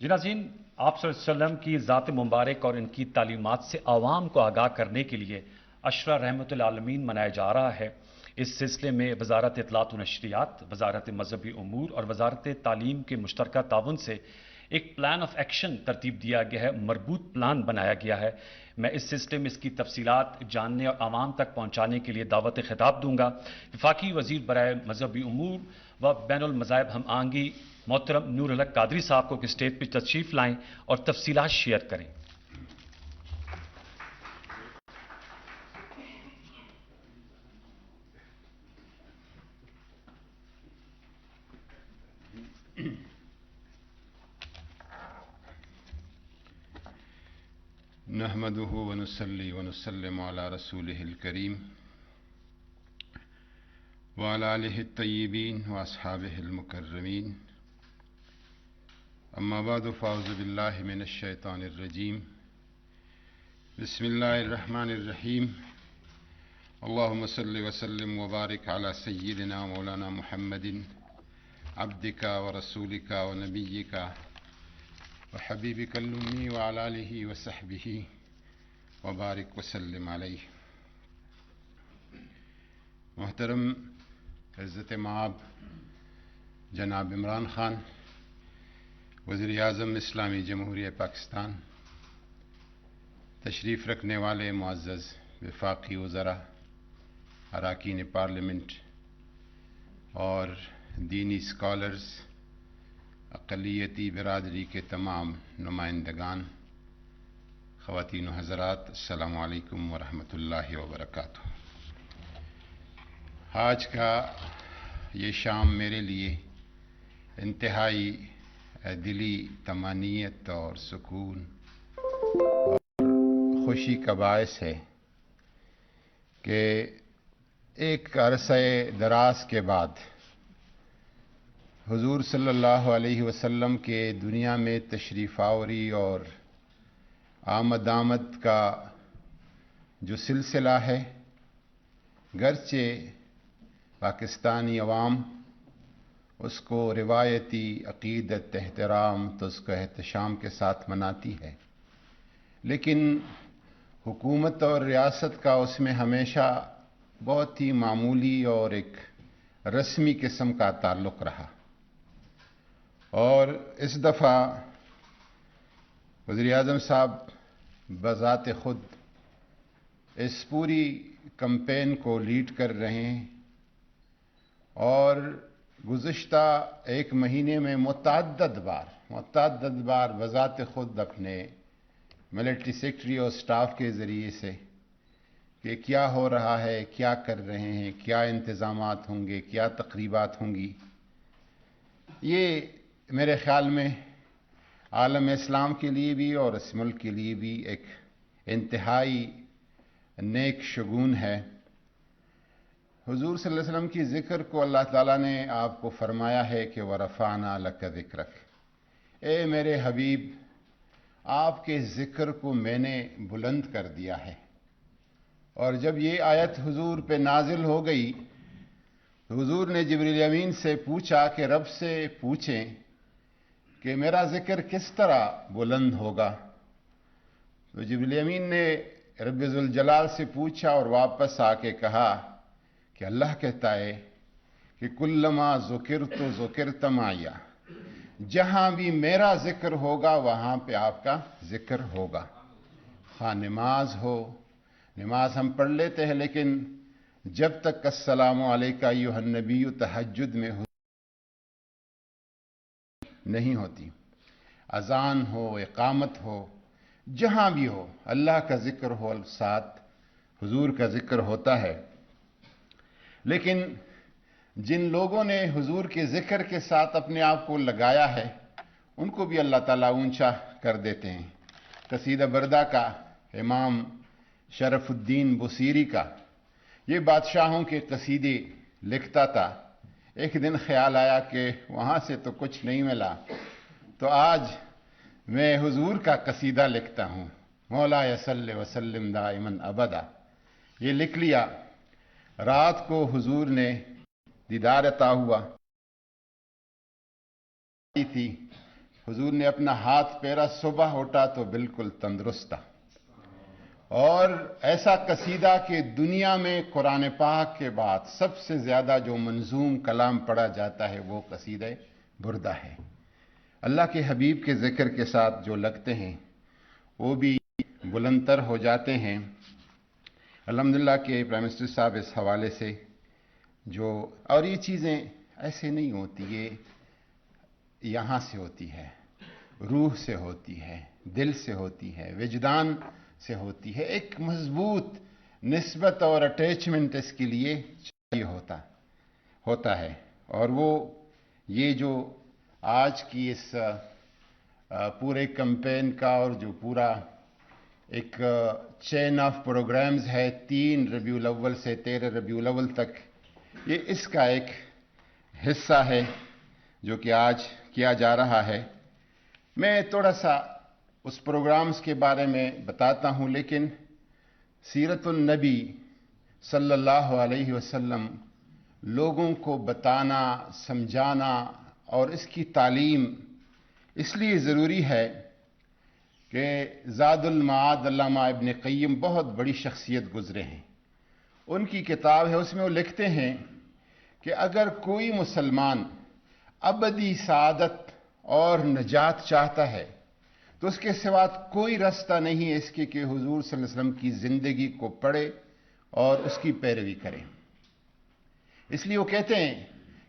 جی ناظرین، آپ صلی اللہ علیہ وسلم کی ذات مبارک اور ان کی تعلیمات سے عوام کو آگاہ کرنے کے لیے عشرہ رحمت العالمین منایا جا رہا ہے۔ اس سلسلے میں وزارت اطلاعات و نشریات، وزارت مذہبی امور اور وزارت تعلیم کے مشترکہ تعاون سے ایک پلان آف ایکشن ترتیب دیا گیا ہے، مربوط پلان بنایا گیا ہے۔ میں اس سلسلے میں اس کی تفصیلات جاننے اور عوام تک پہنچانے کے لیے دعوت خطاب دوں گا۔ وفاقی وزیر برائے مذہبی امور و بین المذاہب ہم آہنگی محترم نور الحق قادری صاحب کو کہ اسٹیج پہ تشریف لائیں اور تفصیلات شیئر کریں۔ نحمده ونصلي ونسلم على رسوله الكريم وعلى آله الطيبين وأصحابه المكرمين، أما بعد فأعوذ بالله من الشيطان الرجيم، بسم الله الرحمن الرحيم، اللهم صل وسلم وبارك على سيدنا مولانا محمد عبدك ورسولك ونبيك وحبيبك الأمي وعلى آله وصحبه وبارك وسلم عليه۔ محترم عزت مآب جناب عمران خان، وزیر اعظم اسلامی جمہوریہ پاکستان، تشریف رکھنے والے معزز وفاقی وزراء، اراکین پارلیمنٹ اور دینی اسکالرز، اقلیتی برادری کے تمام نمائندگان، خواتین و حضرات، السلام علیکم ورحمۃ اللہ وبرکاتہ۔ آج کا یہ شام میرے لیے انتہائی دلی طمانینت اور سکون اور خوشی کا باعث ہے کہ ایک عرصہ دراز کے بعد حضور صلی اللہ علیہ وسلم کے دنیا میں تشریف آوری اور آمد کا جو سلسلہ ہے، گرچہ پاکستانی عوام اس کو روایتی عقیدت، احترام، تذکر، احتشام کے ساتھ مناتی ہے، لیکن حکومت اور ریاست کا اس میں ہمیشہ بہت ہی معمولی اور ایک رسمی قسم کا تعلق رہا۔ اور اس دفعہ وزیر اعظم صاحب بذات خود اس پوری کمپین کو لیڈ کر رہے ہیں اور گزشتہ ایک مہینے میں متعدد بار بذات خود اپنے ملٹری سیکرٹری اور سٹاف کے ذریعے سے کہ کیا ہو رہا ہے، کیا کر رہے ہیں، کیا انتظامات ہوں گے، کیا تقریبات ہوں گی، یہ میرے خیال میں عالم اسلام کے لیے بھی اور اس ملک کے لیے بھی ایک انتہائی نیک شگون ہے۔ حضور صلی اللہ علیہ وسلم کی ذکر کو اللہ تعالیٰ نے آپ کو فرمایا ہے کہ وَرَفَعْنَا لَكَ ذِكْرَكَ، اے میرے حبیب، آپ کے ذکر کو میں نے بلند کر دیا ہے۔ اور جب یہ آیت حضور پہ نازل ہو گئی تو حضور نے جبریل امین سے پوچھا کہ رب سے پوچھیں کہ میرا ذکر کس طرح بلند ہوگا، تو جبریل امین نے رب ذوالجلال سے پوچھا اور واپس آ کے کہا کہ اللہ کہتا ہے کہ کلما ذکرت ذکرت معیا، جہاں بھی میرا ذکر ہوگا وہاں پہ آپ کا ذکر ہوگا۔ خواہ نماز ہو، نماز ہم پڑھ لیتے ہیں لیکن جب تک السلام علیکہ ایھا النبی تہجد میں نہیں ہوتی، اذان ہو، اقامت ہو، جہاں بھی ہو اللہ کا ذکر ہو، ساتھ حضور کا ذکر ہوتا ہے۔ لیکن جن لوگوں نے حضور کے ذکر کے ساتھ اپنے آپ کو لگایا ہے ان کو بھی اللہ تعالیٰ اونچا کر دیتے ہیں۔ قصیدہ بردہ کا امام شرف الدین بصیری کا یہ بادشاہوں کے قصیدے لکھتا تھا، ایک دن خیال آیا کہ وہاں سے تو کچھ نہیں ملا، تو آج میں حضور کا قصیدہ لکھتا ہوں، مولا صلی وسلم دائماً ابدا۔ یہ لکھ لیا، رات کو حضور نے دیدار عطا ہوا تھی، حضور نے اپنا ہاتھ پھیرا، صبح اٹھا تو بالکل تندرست تھا۔ اور ایسا قصیدہ کہ دنیا میں قرآن پاک کے بعد سب سے زیادہ جو منظوم کلام پڑھا جاتا ہے وہ قصیدہ بردہ ہے۔ اللہ کے حبیب کے ذکر کے ساتھ جو لگتے ہیں وہ بھی بلندتر ہو جاتے ہیں۔ الحمدللہ کہ پرائم منسٹر صاحب اس حوالے سے جو، اور یہ چیزیں ایسے نہیں ہوتی، یہ یہاں سے ہوتی ہے، روح سے ہوتی ہے، دل سے ہوتی ہے، وجدان سے ہوتی ہے، ایک مضبوط نسبت اور اٹیچمنٹ اس کے لیے چاہیے ہوتا ہے۔ اور وہ یہ جو آج کی اس پورے کمپین کا اور جو پورا ایک چین آف پروگرامز ہے 3 ربیع الاول سے 13 ربیع الاول تک، یہ اس کا ایک حصہ ہے جو کہ آج کیا جا رہا ہے۔ میں تھوڑا سا اس پروگرامز کے بارے میں بتاتا ہوں، لیکن سیرت النبی صلی اللہ علیہ وسلم لوگوں کو بتانا، سمجھانا اور اس کی تعلیم اس لیے ضروری ہے کہ زاد المعاد علامہ ابن قیم بہت بڑی شخصیت گزرے ہیں، ان کی کتاب ہے، اس میں وہ لکھتے ہیں کہ اگر کوئی مسلمان ابدی سعادت اور نجات چاہتا ہے تو اس کے سوا کوئی راستہ نہیں ہے اس کے کہ حضور صلی اللہ علیہ وسلم کی زندگی کو پڑھے اور اس کی پیروی کرے۔ اس لیے وہ کہتے ہیں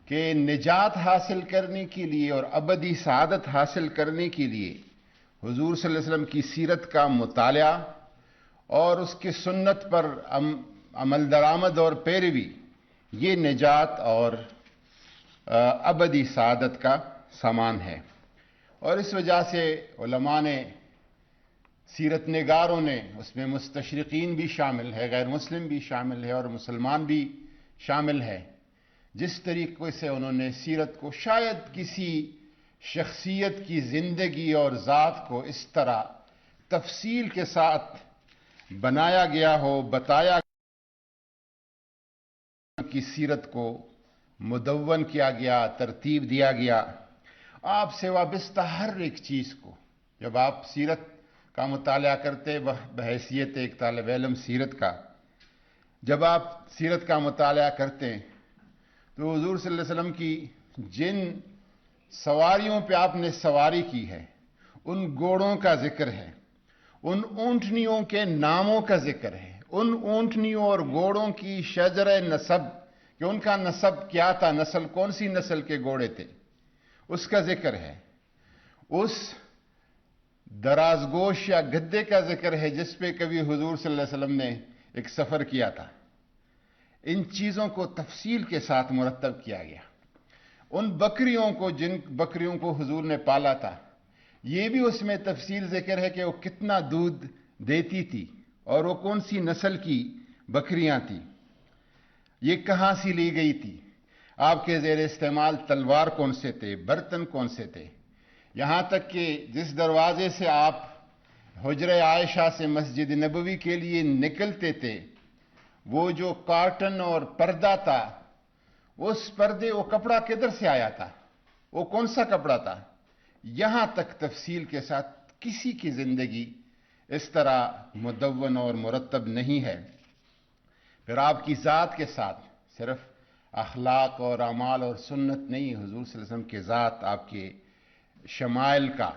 کہ نجات حاصل کرنے کے لیے اور ابدی سعادت حاصل کرنے کے لیے حضور صلی اللہ علیہ وسلم کی سیرت کا مطالعہ اور اس کی سنت پر عمل درآمد اور پیروی، یہ نجات اور ابدی سعادت کا سامان ہے۔ اور اس وجہ سے علماء نے سیرت نگاروں نے، اس میں مستشرقین بھی شامل ہے، غیر مسلم بھی شامل ہے اور مسلمان بھی شامل ہے، جس طریقے سے انہوں نے سیرت کو شاید کسی شخصیت کی زندگی اور ذات کو اس طرح تفصیل کے ساتھ بنایا گیا ہو، بتایا کی سیرت کو مدون کیا گیا، ترتیب دیا گیا، آپ سے وابستہ ہر ایک چیز کو جب آپ سیرت کا مطالعہ کرتے بحیثیت ایک طالب علم سیرت کا، جب آپ سیرت کا مطالعہ کرتے تو حضور صلی اللہ علیہ وسلم کی جن سواریوں پہ آپ نے سواری کی ہے، ان گھوڑوں کا ذکر ہے، ان اونٹنیوں کے ناموں کا ذکر ہے، ان اونٹنیوں اور گھوڑوں کی شجر نسب کہ ان کا نسب کیا تھا، نسل کون سی نسل کے گھوڑے تھے، اس کا ذکر ہے، اس درازگوش یا گدے کا ذکر ہے جس پہ کبھی حضور صلی اللہ علیہ وسلم نے ایک سفر کیا تھا۔ ان چیزوں کو تفصیل کے ساتھ مرتب کیا گیا۔ ان بکریوں کو، جن بکریوں کو حضور نے پالا تھا، یہ بھی اس میں تفصیل ذکر ہے کہ وہ کتنا دودھ دیتی تھی اور وہ کون سی نسل کی بکریاں تھیں، یہ کہاں سے لی گئی تھی، آپ کے زیر استعمال تلوار کون سے تھے، برتن کون سے تھے، یہاں تک کہ جس دروازے سے آپ حجرہ عائشہ سے مسجد نبوی کے لیے نکلتے تھے، وہ جو کارٹن اور پردہ تھا، اس پردے، وہ کپڑا کدھر سے آیا تھا، وہ کون سا کپڑا تھا، یہاں تک تفصیل کے ساتھ کسی کی زندگی اس طرح مدون اور مرتب نہیں ہے۔ پھر آپ کی ذات کے ساتھ صرف اخلاق اور اعمال اور سنت نہیں، حضور صلی اللہ علیہ وسلم کے ذات، آپ کے شمائل کا،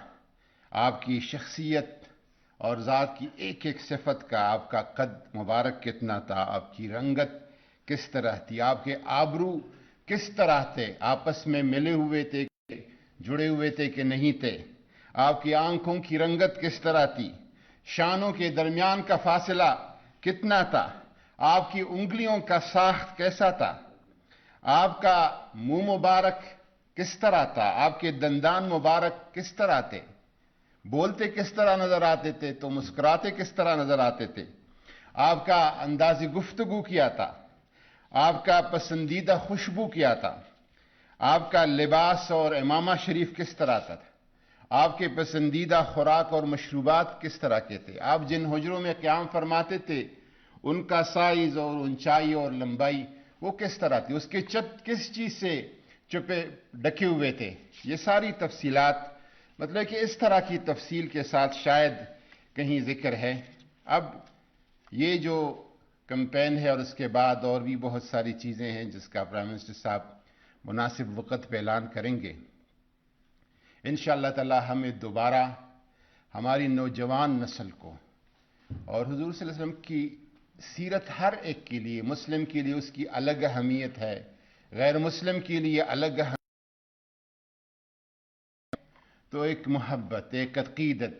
آپ کی شخصیت اور ذات کی ایک ایک صفت کا، آپ کا قد مبارک کتنا تھا، آپ کی رنگت کس طرح تھی، آپ کے آبرو کس طرح تھے، آپس میں ملے ہوئے تھے، جڑے ہوئے تھے کہ نہیں تھے، آپ کی آنکھوں کی رنگت کس طرح تھی، شانوں کے درمیان کا فاصلہ کتنا تھا، آپ کی انگلیوں کا ساخت کیسا تھا، آپ کا منہ مبارک کس طرح تھا، آپ کے دندان مبارک کس طرح تھے، بولتے کس طرح نظر آتے تھے تو مسکراتے کس طرح نظر آتے تھے، آپ کا انداز گفتگو کیا تھا، آپ کا پسندیدہ خوشبو کیا تھا، آپ کا لباس اور امامہ شریف کس طرح تھا، آپ کے پسندیدہ خوراک اور مشروبات کس طرح کے تھے، آپ جن حجروں میں قیام فرماتے تھے ان کا سائز اور اونچائی اور لمبائی وہ کس طرح تھی، اس کے چھت کس چیز سے چپے ڈھکے ہوئے تھے، یہ ساری تفصیلات، مطلب کہ اس طرح کی تفصیل کے ساتھ شاید کہیں ذکر ہے۔ اب یہ جو کمپین ہے اور اس کے بعد اور بھی بہت ساری چیزیں ہیں جس کا پرائم منسٹر صاحب مناسب وقت پہ اعلان کریں گے، انشاءاللہ تعالی ہمیں دوبارہ ہماری نوجوان نسل کو اور حضور صلی اللہ علیہ وسلم کی سیرت ہر ایک کے لیے، مسلم کے لیے اس کی الگ اہمیت ہے، غیر مسلم کے لیے الگ اہمیت، تو ایک محبت، ایک عقیدت،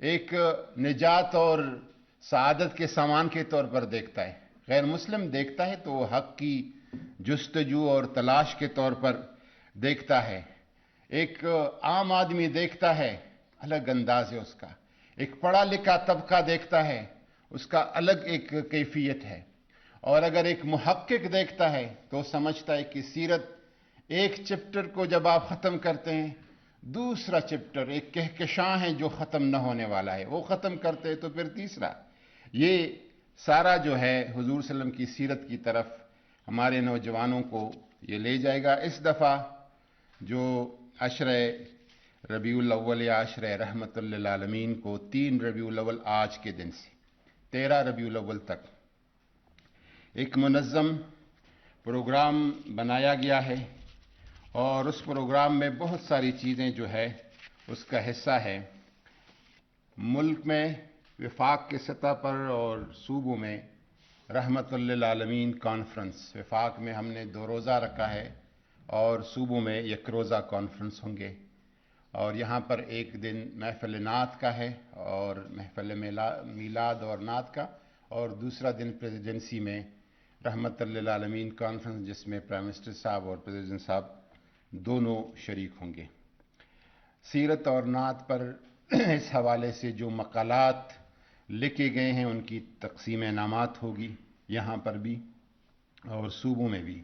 ایک نجات اور سعادت کے سامان کے طور پر دیکھتا ہے، غیر مسلم دیکھتا ہے تو وہ حق کی جستجو اور تلاش کے طور پر دیکھتا ہے، ایک عام آدمی دیکھتا ہے الگ انداز ہے اس کا، ایک پڑھا لکھا طبقہ دیکھتا ہے اس کا الگ ایک کیفیت ہے، اور اگر ایک محقق دیکھتا ہے تو سمجھتا ہے کہ سیرت ایک چپٹر کو جب آپ ختم کرتے ہیں دوسرا چپٹر ایک کہکشاں ہے جو ختم نہ ہونے والا ہے، وہ ختم کرتے ہیں تو پھر تیسرا، یہ سارا جو ہے حضور صلی اللہ علیہ وسلم کی سیرت کی طرف ہمارے نوجوانوں کو یہ لے جائے گا۔ اس دفعہ جو عشرہ ربیع الاول یا عشرہ رحمت للعالمین کو 3 ربیع الاول آج کے دن سے 13 ربیع الاول تک ایک منظم پروگرام بنایا گیا ہے، اور اس پروگرام میں بہت ساری چیزیں جو ہے اس کا حصہ ہے۔ ملک میں وفاق کے سطح پر اور صوبوں میں رحمت للعالمین کانفرنس، وفاق میں ہم نے 2 روزہ رکھا ہے اور صوبوں میں 1 روزہ کانفرنس ہوں گے، اور یہاں پر ایک دن محفل نعت کا ہے اور محفل میلاد اور نعت کا، اور دوسرا دن پریزیڈنسی میں رحمت للعالمین کانفرنس جس میں پرائم منسٹر صاحب اور پریزیڈنٹ صاحب دونوں شریک ہوں گے۔ سیرت اور نعت پر اس حوالے سے جو مقالات لکھے گئے ہیں ان کی تقسیم انعامات ہوگی یہاں پر بھی اور صوبوں میں بھی.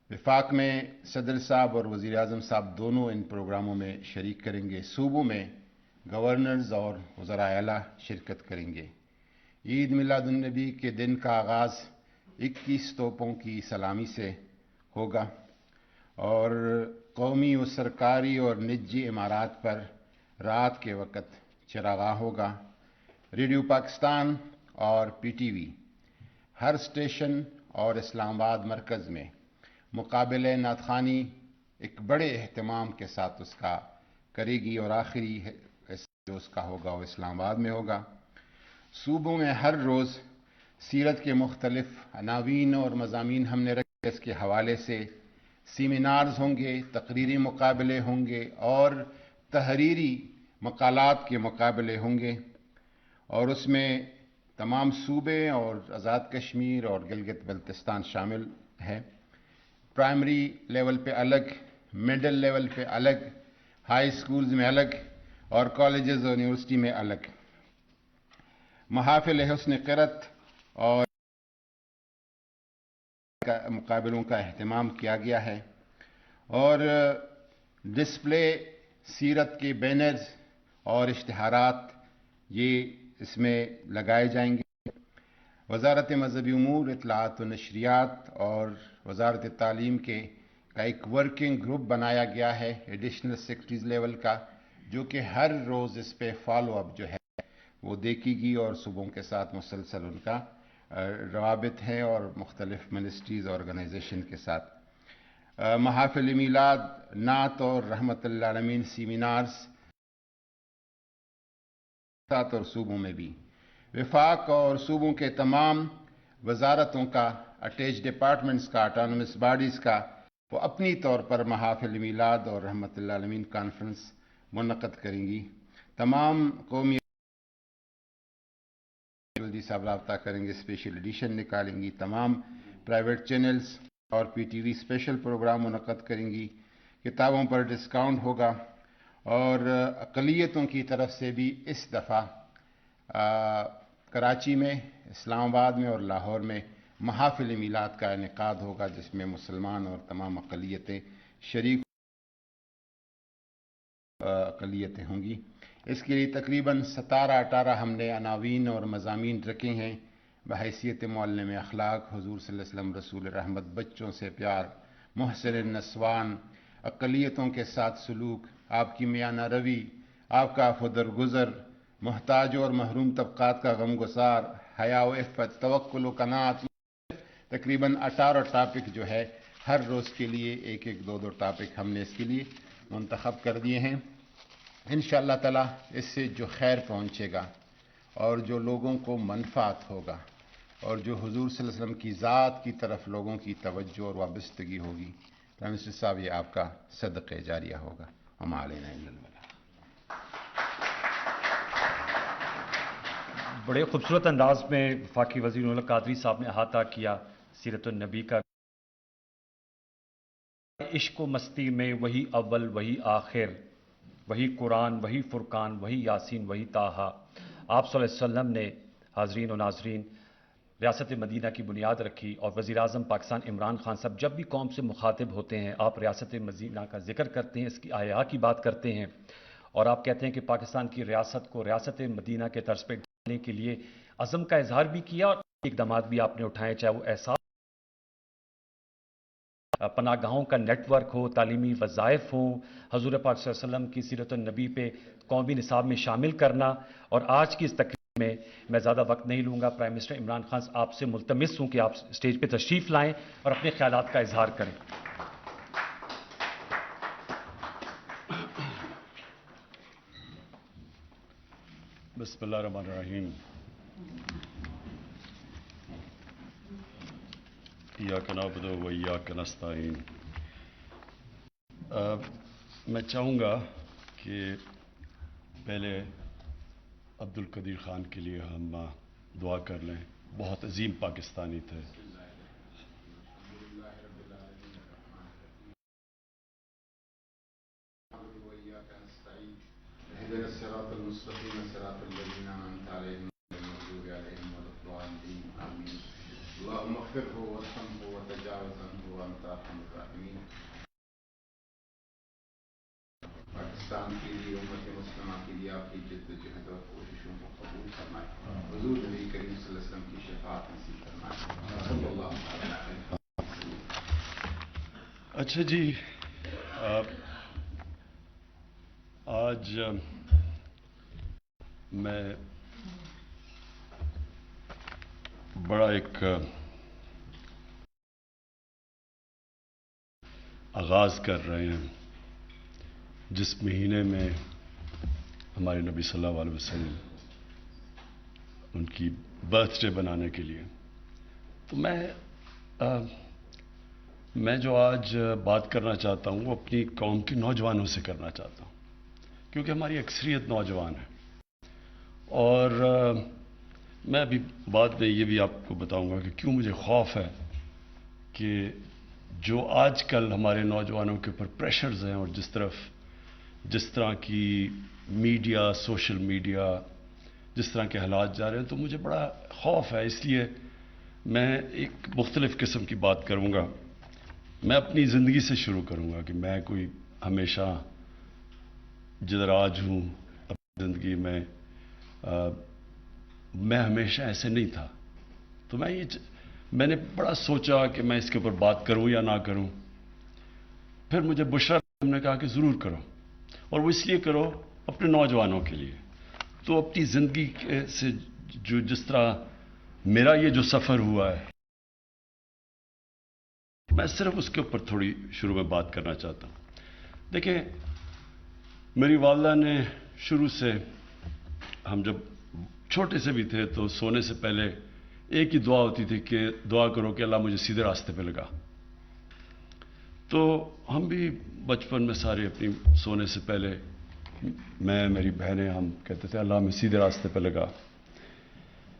وفاق میں صدر صاحب اور وزیر اعظم صاحب دونوں ان پروگراموں میں شریک کریں گے. صوبوں میں گورنرز اور وزراء اعلیٰ شرکت کریں گے. عید میلاد النبی کے دن کا آغاز 21 توپوں کی سلامی سے ہوگا اور قومی و سرکاری اور نجی عمارات پر رات کے وقت چراغاں ہوگا. ریڈیو پاکستان اور پی ٹی وی ہر اسٹیشن اور اسلام آباد مرکز میں مقابلہ نعت خوانی ایک بڑے اہتمام کے ساتھ اس کا کرے گی اور آخری جو اس کا ہوگا وہ اسلام آباد میں ہوگا. صوبوں میں ہر روز سیرت کے مختلف عناوین اور مضامین ہم نے رکھے. اس کے حوالے سے سیمینارز ہوں گے, تقریری مقابلے ہوں گے اور تحریری مقالات کے مقابلے ہوں گے اور اس میں تمام صوبے اور آزاد کشمیر اور گلگت بلتستان شامل ہیں. پرائمری لیول پہ الگ, مڈل لیول پہ الگ, ہائی سکولز میں الگ اور کالجز اور یونیورسٹی میں الگ. محافل حسن قرت اور مقابلوں کا اہتمام کیا گیا ہے اور ڈسپلے سیرت کے بینرز اور اشتہارات یہ اس میں لگائے جائیں گے. وزارت مذہبی امور, اطلاعات و نشریات اور وزارت تعلیم کا ایک ورکنگ گروپ بنایا گیا ہے ایڈیشنل سیکرٹریز لیول کا, جو کہ ہر روز اس پہ فالو اپ جو ہے وہ دیکھے گی اور صوبوں کے ساتھ مسلسل ان کا روابط ہیں اور مختلف منسٹریز آرگنائزیشن کے ساتھ. محافل میلاد, نعت اور رحمت اللہ عالمین سیمینارز ساتھ اور صوبوں میں بھی. وفاق اور صوبوں کے تمام وزارتوں کا, اٹیچ ڈپارٹمنٹس کا, آٹونومس باڈیز کا وہ اپنی طور پر محافل میلاد اور رحمت اللہ عالمین کانفرنس منعقد کریں گی. تمام قومی جلدی صاحب رابطہ کریں گے, اسپیشل ایڈیشن نکالیں گی. تمام پرائیویٹ چینلز اور P T V special programme منعقد کریں گی. کتابوں پر ڈسکاؤنٹ ہوگا اور اقلیتوں کی طرف سے بھی اس دفعہ کراچی میں, اسلام آباد میں اور لاہور میں محافل میلاد کا انعقاد ہوگا جس میں مسلمان اور تمام اقلیتیں شریک اقلیتیں ہوں گی. اس کے لیے تقریباً 17-18 ہم نے عناوین اور مضامین رکھے ہیں بحیثیت معلم اخلاق, حضور صلی اللہ علیہ وسلم رسول رحمت, بچوں سے پیار, محسن النسوان, اقلیتوں کے ساتھ سلوک, آپ کی میانہ روی, آپ کا عفو درگزر, محتاج اور محروم طبقات کا غمگسار, حیا و عفت, توکل و قناعت. تقریباً 18 ٹاپک جو ہے ہر روز کے لیے ایک ایک 2 ٹاپک ہم نے اس کے لیے منتخب کر دیے ہیں. انشاءاللہ تعالی اس سے جو خیر پہنچے گا اور جو لوگوں کو منفعت ہوگا اور جو حضور صلی اللہ علیہ وسلم کی ذات کی طرف لوگوں کی توجہ اور وابستگی ہوگی, پرائم منسٹر صاحب یہ آپ کا صدقہ جاریہ ہوگا. وما علینا الا البلاغ. بڑے خوبصورت انداز میں وفاقی وزیر نور القادری صاحب نے احاطہ کیا سیرت النبی کا. عشق و مستی میں وہی اول وہی آخر, وہی قرآن وہی فرقان وہی یاسین وہی طٰہٰ. آپ صلی اللہ علیہ وسلم نے حاضرین و ناظرین ریاست مدینہ کی بنیاد رکھی اور وزیر اعظم پاکستان عمران خان صاحب جب بھی قوم سے مخاطب ہوتے ہیں آپ ریاست مدینہ کا ذکر کرتے ہیں, اس کی احیا کی بات کرتے ہیں اور آپ کہتے ہیں کہ پاکستان کی ریاست کو ریاست مدینہ کے طرز پہ ڈھالنے کے لیے عزم کا اظہار بھی کیا اور اقدامات بھی آپ نے اٹھائے, چاہے وہ احساس پناہ گاہوں کا نیٹ ورک ہو, تعلیمی وظائف ہوں, حضور پاک صلی اللہ علیہ وسلم کی سیرت النبی پہ قومی نصاب میں شامل کرنا. اور آج کی اس تقریب میں زیادہ وقت نہیں لوں گا. پرائم منسٹر عمران خان آپ سے ملتمس ہوں کہ آپ اسٹیج پہ تشریف لائیں اور اپنے خیالات کا اظہار کریں. بسم اللہ الرحمن الرحیم. ایاک نعبد و ایاک نستعین. میں چاہوں گا کہ پہلے عبد القدیر خان کے لیے ہم دعا کر لیں. بہت عظیم پاکستانی تھے. اهدنا المستقيم صراط الذين أنعمت عليهم غير المغضوب عليهم ولا الضالين آمين اللهم اغفره وارحمه وتجاوز عنه وأنت أرحم الراحمين پاکستان کے لیے امت مسلمہ کے لیے آپ کی جدوجہد اور کوششوں کو قبول فرمائے حضور نبی کریم صلی اللہ علیہ وسلم کی شفاعت نصیب فرمائے صلی اللہ علیہ وسلم. اچھا جی، آج میں بڑا ایک آغاز کر رہے ہیں جس مہینے میں ہمارے نبی صلی اللہ علیہ وسلم ان کی برتھ ڈے بنانے کے لیے. تو میں جو آج بات کرنا چاہتا ہوں وہ اپنی قوم کے نوجوانوں سے کرنا چاہتا ہوں، کیونکہ ہماری اکثریت نوجوان ہے. اور میں ابھی بعد میں یہ بھی آپ کو بتاؤں گا کہ کیوں مجھے خوف ہے کہ جو آج کل ہمارے نوجوانوں کے اوپر پریشرز ہیں اور جس طرح کی میڈیا، سوشل میڈیا، جس طرح کے حالات جا رہے ہیں، تو مجھے بڑا خوف ہے. اس لیے میں ایک مختلف قسم کی بات کروں گا. میں اپنی زندگی سے شروع کروں گا کہ میں کوئی ہمیشہ جدھر آج ہوں اپنی زندگی میں میں ہمیشہ ایسے نہیں تھا. تو میں نے بڑا سوچا کہ میں اس کے اوپر بات کروں یا نہ کروں. پھر مجھے بشرا نے کہا کہ ضرور کرو، اور وہ اس لیے کرو اپنے نوجوانوں کے لیے. تو اپنی زندگی سے جس طرح میرا یہ جو سفر ہوا ہے، میں صرف اس کے اوپر تھوڑی شروع میں بات کرنا چاہتا ہوں. دیکھیں، میری والدہ نے شروع سے، ہم جب چھوٹے سے بھی تھے تو سونے سے پہلے ایک ہی دعا ہوتی تھی کہ دعا کرو کہ اللہ مجھے سیدھے راستے پہ لگا. تو ہم بھی بچپن میں سارے اپنی سونے سے پہلے، میں، میری بہنیں، ہم کہتے تھے اللہ ہمیں سیدھے راستے پہ لگا.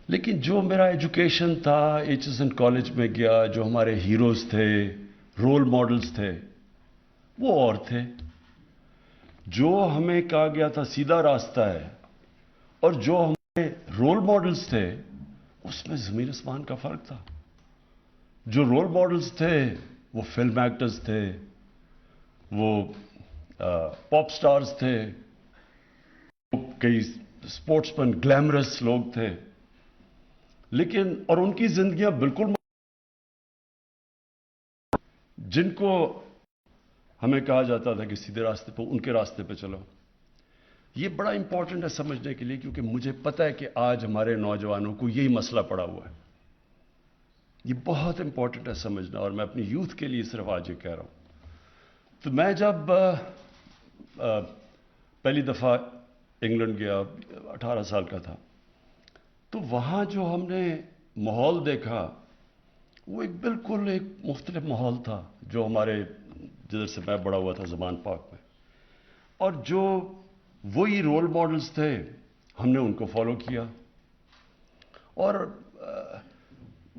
لیکن جو میرا ایجوکیشن تھا، ایچ ایس این کالج میں گیا، جو ہمارے ہیروز تھے، رول ماڈلز تھے، وہ اور تھے. جو ہمیں کہا گیا تھا سیدھا راستہ ہے، اور جو ہمارے رول ماڈلز تھے، اس میں زمین آسمان کا فرق تھا. جو رول ماڈلز تھے وہ فلم ایکٹرز تھے، وہ پاپ سٹارز تھے، کئی اسپورٹس مین، گلیمرس لوگ تھے. لیکن اور ان کی زندگیاں بالکل، جن کو ہمیں کہا جاتا تھا کہ سیدھے راستے پہ، ان کے راستے پہ چلو. یہ بڑا امپورٹنٹ ہے سمجھنے کے لیے، کیونکہ مجھے پتہ ہے کہ آج ہمارے نوجوانوں کو یہی مسئلہ پڑا ہوا ہے. یہ بہت امپورٹنٹ ہے سمجھنا، اور میں اپنی یوتھ کے لیے صرف آج یہ کہہ رہا ہوں. تو میں جب پہلی دفعہ انگلینڈ گیا، 18 سال کا تھا، تو وہاں جو ہم نے ماحول دیکھا وہ بالکل ایک مختلف ماحول تھا جو ہمارے جدھر سے میں بڑا ہوا تھا زمان پاک میں. اور جو وہی رول ماڈلز تھے ہم نے ان کو فالو کیا. اور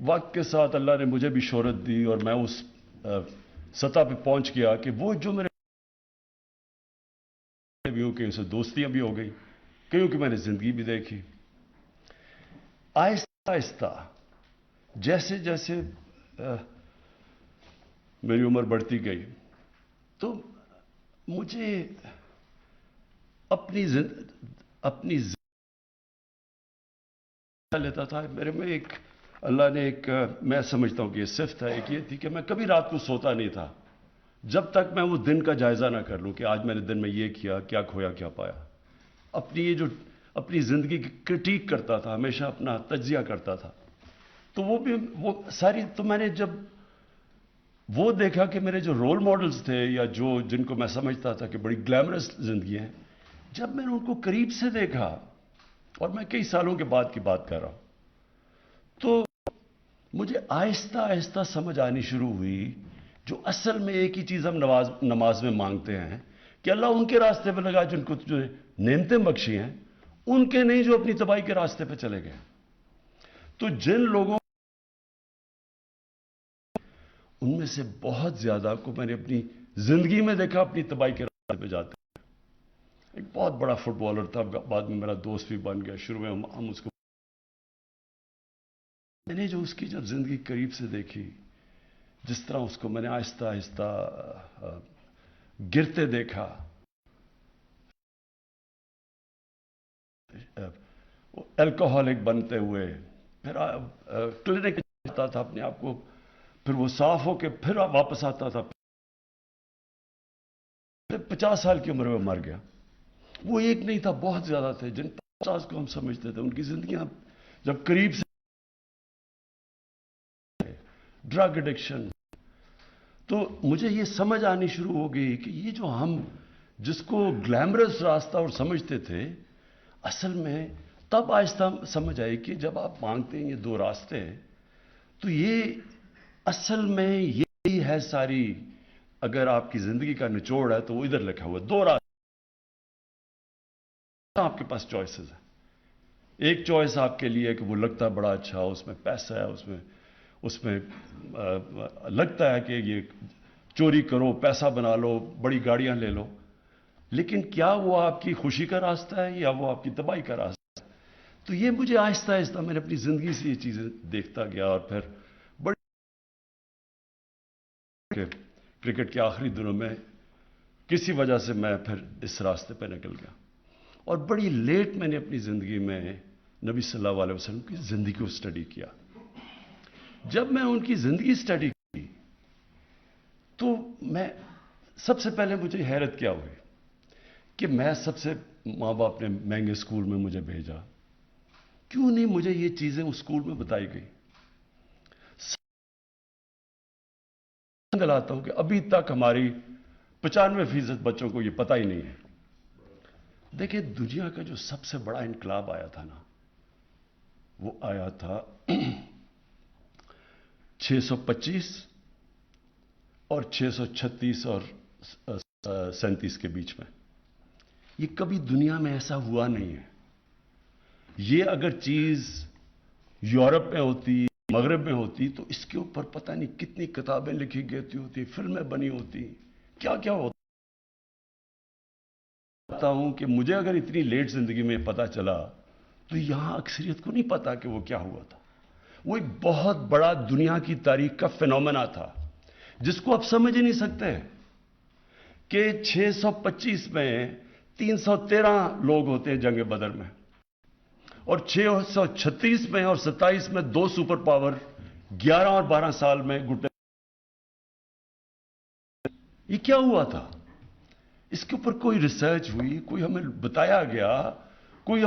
وقت کے ساتھ اللہ نے مجھے بھی شہرت دی، اور میں اس سطح پہ پہنچ گیا کہ وہ جو میرے بھی ہو، کہیں سے دوستیاں بھی ہو گئی، کہیں کہ میں نے زندگی بھی دیکھی. آہستہ آہستہ جیسے جیسے میری عمر بڑھتی گئی، تو مجھے اپنی لیتا تھا. میرے میں ایک اللہ نے ایک، میں سمجھتا ہوں کہ یہ صفت ہے، ایک یہ تھی کہ میں کبھی رات کو سوتا نہیں تھا جب تک میں وہ دن کا جائزہ نہ کر لوں کہ آج میں نے دن میں یہ کیا، کیا کھویا، کیا پایا. اپنی زندگی کی کرٹیک کرتا تھا، ہمیشہ اپنا تجزیہ کرتا تھا. تو وہ ساری، تو میں نے جب وہ دیکھا کہ میرے جو رول ماڈلز تھے، یا جن کو میں سمجھتا تھا کہ بڑی گلیمرس زندگی ہیں، جب میں نے ان کو قریب سے دیکھا، اور میں کئی سالوں کے بعد کی بات کر رہا ہوں، تو مجھے آہستہ آہستہ سمجھ آنی شروع ہوئی جو اصل میں ایک ہی چیز ہم نماز میں مانگتے ہیں کہ اللہ ان کے راستے پہ لگا جن کو جو نعمتیں بخشی ہیں، ان کے نہیں جو اپنی تباہی کے راستے پہ چلے گئے. تو جن لوگوں، ان میں سے بہت زیادہ کو میں نے اپنی زندگی میں دیکھا اپنی تباہی کے راستے پہ جاتے ہیں. ایک بہت بڑا فٹ بالر تھا، بعد میں میرا دوست بھی بن گیا. شروع میں ہم اس کو، میں نے جو اس کی جب زندگی قریب سے دیکھی، جس طرح اس کو میں نے آہستہ آہستہ گرتے دیکھا، الکوہولک بنتے ہوئے، پھر کلینک جاتا تھا اپنے آپ کو، پھر وہ صاف ہو کے پھر واپس آتا تھا، پھر 50 سال کی عمر میں مر گیا. وہ ایک نہیں تھا، بہت زیادہ تھے جن 50 کو ہم سمجھتے تھے. ان کی زندگیاں جب قریب سے، ڈرگ ایڈکشن، تو مجھے یہ سمجھ آنی شروع ہو گئی کہ یہ جو ہم جس کو گلیمرس راستہ اور سمجھتے تھے، اصل میں تب آہستہ سمجھ آئی کہ جب آپ مانگتے ہیں یہ دو راستے، تو یہ اصل میں یہی ہے ساری. اگر آپ کی زندگی کا نچوڑ ہے تو وہ ادھر لکھا ہوا ہے، دو راستے آپ کے پاس چوائسز ہیں. ایک چوائس آپ کے لیے کہ وہ لگتا ہے بڑا اچھا، اس میں پیسہ ہے، اس میں لگتا ہے کہ یہ چوری کرو، پیسہ بنا لو، بڑی گاڑیاں لے لو. لیکن کیا وہ آپ کی خوشی کا راستہ ہے یا وہ آپ کی تباہی کا راستہ ہے؟ تو یہ مجھے آہستہ آہستہ میں نے اپنی زندگی سے یہ چیزیں دیکھتا گیا. اور پھر بڑی کرکٹ کے آخری دنوں میں کسی وجہ سے میں پھر اس راستے پہ نکل گیا. اور بڑی لیٹ میں نے اپنی زندگی میں نبی صلی اللہ علیہ وسلم کی زندگی کو اسٹڈی کیا. جب میں ان کی زندگی اسٹڈی کی تو میں سب سے پہلے مجھے حیرت کیا ہوئی کہ میں سب سے، ماں باپ نے مہنگے اسکول میں مجھے بھیجا، کیوں نہیں مجھے یہ چیزیں اس اسکول میں بتائی گئی؟ دلاتا ہوں کہ ابھی تک ہماری 95% بچوں کو یہ پتہ ہی نہیں ہے. دیکھیں، دنیا کا جو سب سے بڑا انقلاب آیا تھا نا، وہ آیا تھا 625 اور 636 اور 37 کے بیچ میں. یہ کبھی دنیا میں ایسا ہوا نہیں ہے. یہ اگر چیز یورپ میں ہوتی، مغرب میں ہوتی، تو اس کے اوپر پتہ نہیں کتنی کتابیں لکھی گئی ہوتی، فلمیں بنی ہوتی، کیا کیا ہوتا. ہوں کہ مجھے اگر اتنی لیٹ زندگی میں پتا چلا تو یہاں اکثریت کو نہیں پتا کہ وہ کیا ہوا تھا. وہ ایک بہت بڑا دنیا کی تاریخ کا فینومینا تھا جس کو آپ سمجھ ہی نہیں سکتے کہ 625 میں 313 لوگ ہوتے ہیں جنگ بدر میں، اور 636 میں اور 27 میں 2 سپر پاور 11 اور 12 سال میں گٹے. یہ کیا ہوا تھا؟ اس کے اوپر کوئی ریسرچ ہوئی، کوئی ہمیں بتایا گیا، کوئی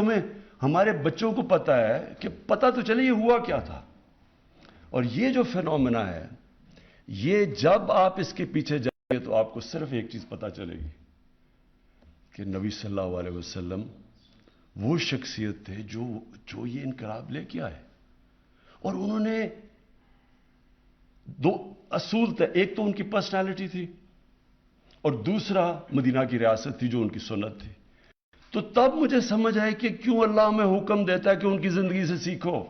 ہمارے بچوں کو پتا ہے کہ پتا تو چلے یہ ہوا کیا تھا. اور یہ جو فینومینا ہے، یہ جب آپ اس کے پیچھے جائیں گے تو آپ کو صرف ایک چیز پتا چلے گی کہ نبی صلی اللہ علیہ وسلم وہ شخصیت تھے جو یہ انقلاب لے کے آئے. اور انہوں نے 2 اصول تھے، ایک تو ان کی پرسنالٹی تھی اور دوسرا مدینہ کی ریاست تھی جو ان کی سنت تھی. تو تب مجھے سمجھ آئے کہ کیوں اللہ ہمیں حکم دیتا ہے کہ ان کی زندگی سے سیکھو.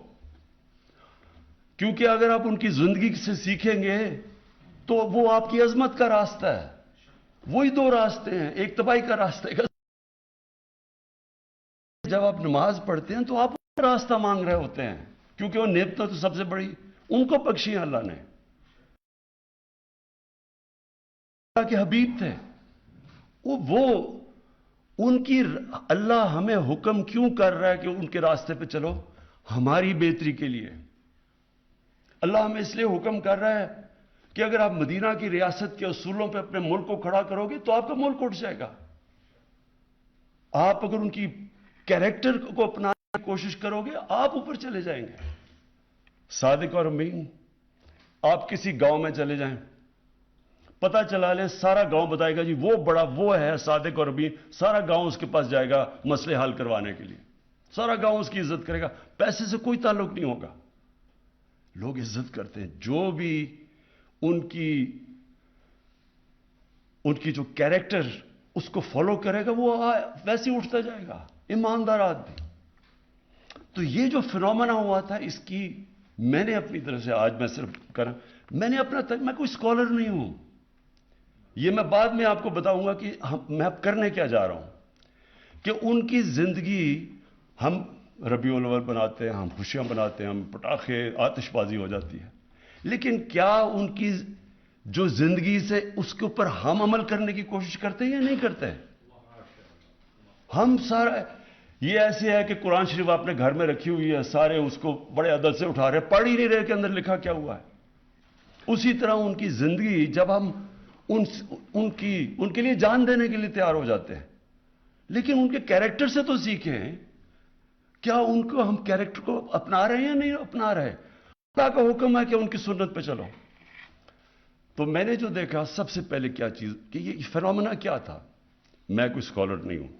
کیونکہ اگر آپ ان کی زندگی سے سیکھیں گے تو وہ آپ کی عظمت کا راستہ ہے. وہی 2 راستے ہیں، ایک تباہی کا راستہ ہے. جب آپ نماز پڑھتے ہیں تو آپ راستہ مانگ رہے ہوتے ہیں، کیونکہ وہ نعمتیں تو سب سے بڑی ان کو بخشی ہیں اللہ نے. اللہ کے حبیب تھے وہ ان کی، اللہ ہمیں حکم کیوں کر رہا ہے کہ ان کے راستے پہ چلو؟ ہماری بہتری کے لیے. اللہ ہمیں اس لیے حکم کر رہا ہے کہ اگر آپ مدینہ کی ریاست کے اصولوں پہ اپنے ملک کو کھڑا کرو گے تو آپ کا ملک اٹھ جائے گا. آپ اگر ان کی کیریکٹر کو اپنانے کی کوشش کرو گے آپ اوپر چلے جائیں گے. صادق اور امین، آپ کسی گاؤں میں چلے جائیں، پتہ چلا لیں سارا گاؤں بتائے گا جی وہ بڑا وہ ہے صادق اور امین، سارا گاؤں اس کے پاس جائے گا مسئلے حل کروانے کے لیے، سارا گاؤں اس کی عزت کرے گا. پیسے سے کوئی تعلق نہیں ہوگا. لوگ عزت کرتے ہیں جو بھی ان کی جو کیریکٹر اس کو فالو کرے گا وہ ویسے اٹھتا جائے گا، ایماندار آدمی. تو یہ جو فینومینا ہوا تھا اس کی میں نے اپنی طرف سے، آج میں صرف میں نے میں کوئی اسکالر نہیں ہوں، یہ میں بعد میں آپ کو بتاؤں گا کہ میں اب کرنے کیا جا رہا ہوں. کہ ان کی زندگی، ہم ربیع الاول بناتے ہیں، ہم خوشیاں مناتے ہیں، ہم پٹاخے آتش بازی ہو جاتی ہے، لیکن کیا ان کی جو زندگی سے اس کے اوپر ہم عمل کرنے کی کوشش کرتے ہیں یا نہیں کرتے؟ ہم سارا یہ ایسے ہے کہ قرآن شریف اپنے گھر میں رکھی ہوئی ہے، سارے اس کو بڑے ادب سے اٹھا رہے، پڑھ ہی نہیں رہے کہ اندر لکھا کیا ہوا ہے۔ اسی طرح ان کی زندگی، جب ہم ان کے لیے جان دینے کے لیے تیار ہو جاتے ہیں، لیکن ان کے کیریکٹر سے تو سیکھیں، کیا ان کو ہم کیریکٹر کو اپنا رہے ہیں یا نہیں اپنا رہے؟ اللہ کا حکم ہے کہ ان کی سنت پہ چلو۔ تو میں نے جو دیکھا سب سے پہلے کیا چیز کہ یہ فینومینا کیا تھا، میں کوئی اسکالر نہیں ہوں،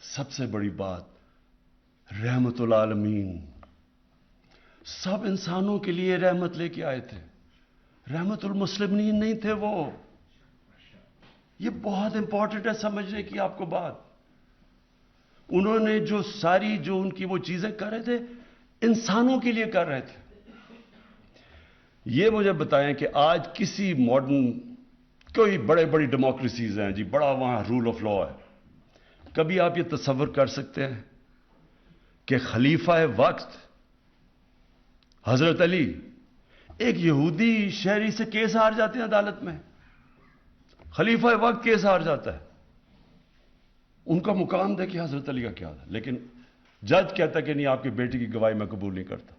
سب سے بڑی بات رحمت العالمین، سب انسانوں کے لیے رحمت لے کے آئے تھے، رحمت المسلمین نہیں تھے وہ۔ یہ بہت امپورٹنٹ ہے سمجھنے کی آپ کو بات۔ انہوں نے جو ساری جو ان کی وہ چیزیں کر رہے تھے، انسانوں کے لیے کر رہے تھے۔ یہ مجھے بتائیں کہ آج کسی ماڈرن کوئی بڑے بڑی ڈیموکریسیز ہیں جی، بڑا وہاں رول آف لا ہے، کبھی آپ یہ تصور کر سکتے ہیں کہ خلیفہ وقت حضرت علی ایک یہودی شہری سے کیس ہار جاتے ہیں عدالت میں؟ خلیفہ وقت کیس ہار جاتا ہے، ان کا مقام دیکھیں حضرت علی کا کیا تھا، لیکن جج کہتا کہ نہیں، آپ کے بیٹے کی گواہی میں قبول نہیں کرتا۔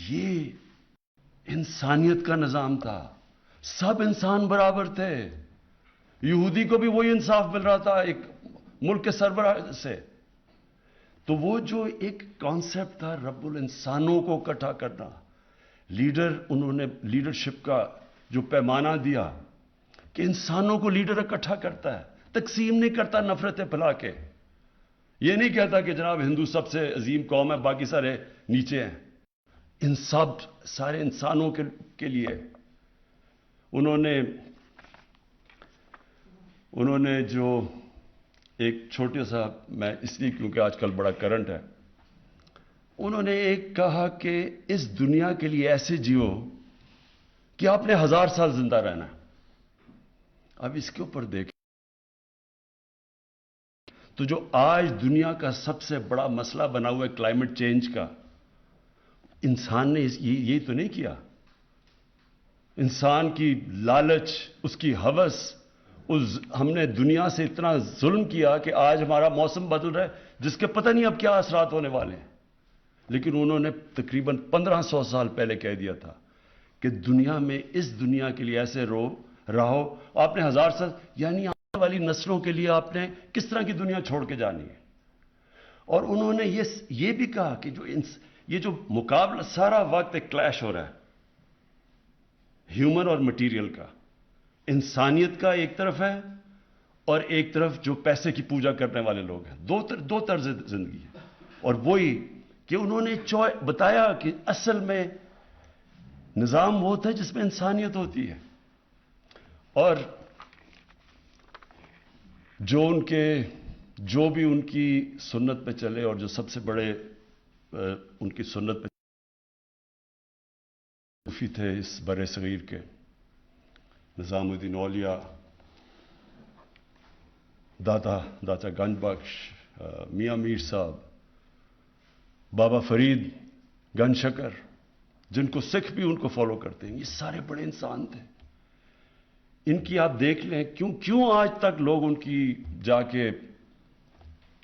یہ انسانیت کا نظام تھا، سب انسان برابر تھے، یہودی کو بھی وہی انصاف مل رہا تھا ایک ملک کے سربراہ سے۔ تو وہ جو ایک کانسیپٹ تھا رب الانسانوں کو اکٹھا کرنا، انہوں نے لیڈرشپ کا جو پیمانہ دیا کہ انسانوں کو لیڈر اکٹھا کرتا ہے، تقسیم نہیں کرتا نفرتیں پھیلا کے۔ یہ نہیں کہتا کہ جناب ہندو سب سے عظیم قوم ہے، باقی سارے نیچے ہیں۔ ان سب سارے انسانوں کے لیے انہوں نے جو ایک چھوٹے سا، میں اس لیے کیونکہ آج کل بڑا کرنٹ ہے، انہوں نے ایک کہا کہ اس دنیا کے لیے ایسے جیو کہ آپ نے 1000 سال زندہ رہنا ہے۔ اب اس کے اوپر دیکھیں تو جو آج دنیا کا سب سے بڑا مسئلہ بنا ہوا ہے کلائمیٹ چینج کا، انسان نے یہ تو نہیں کیا۔ انسان کی لالچ، اس کی ہوس، ہم نے دنیا سے اتنا ظلم کیا کہ آج ہمارا موسم بدل رہا ہے جس کے پتہ نہیں اب کیا اثرات ہونے والے ہیں۔ لیکن انہوں نے تقریباً 1500 سال پہلے کہہ دیا تھا کہ دنیا میں اس دنیا کے لیے ایسے رہو، آپ نے 1000 سال، یعنی آنے والی نسلوں کے لیے آپ نے کس طرح کی دنیا چھوڑ کے جانی ہے۔ اور انہوں نے یہ بھی کہا کہ یہ جو مقابلہ سارا وقت ایک کلیش ہو رہا ہے ہیومن اور مٹیریل کا، انسانیت کا ایک طرف ہے اور ایک طرف جو پیسے کی پوجا کرنے والے لوگ ہیں، دو طرز زندگی ہے۔ اور وہی کہ انہوں نے بتایا کہ اصل میں نظام وہ ہوتا ہے جس میں انسانیت ہوتی ہے، اور جو بھی ان کی سنت پہ چلے، اور جو سب سے بڑے ان کی سنت پہ صوفی تھے اس بر صغیر کے، نظام الدین اولیاء، داتا گنج بخش، میاں میر صاحب، بابا فرید گنج شکر، جن کو سکھ بھی ان کو فالو کرتے ہیں، یہ سارے بڑے انسان تھے۔ ان کی آپ دیکھ لیں کیوں آج تک لوگ ان کی جا کے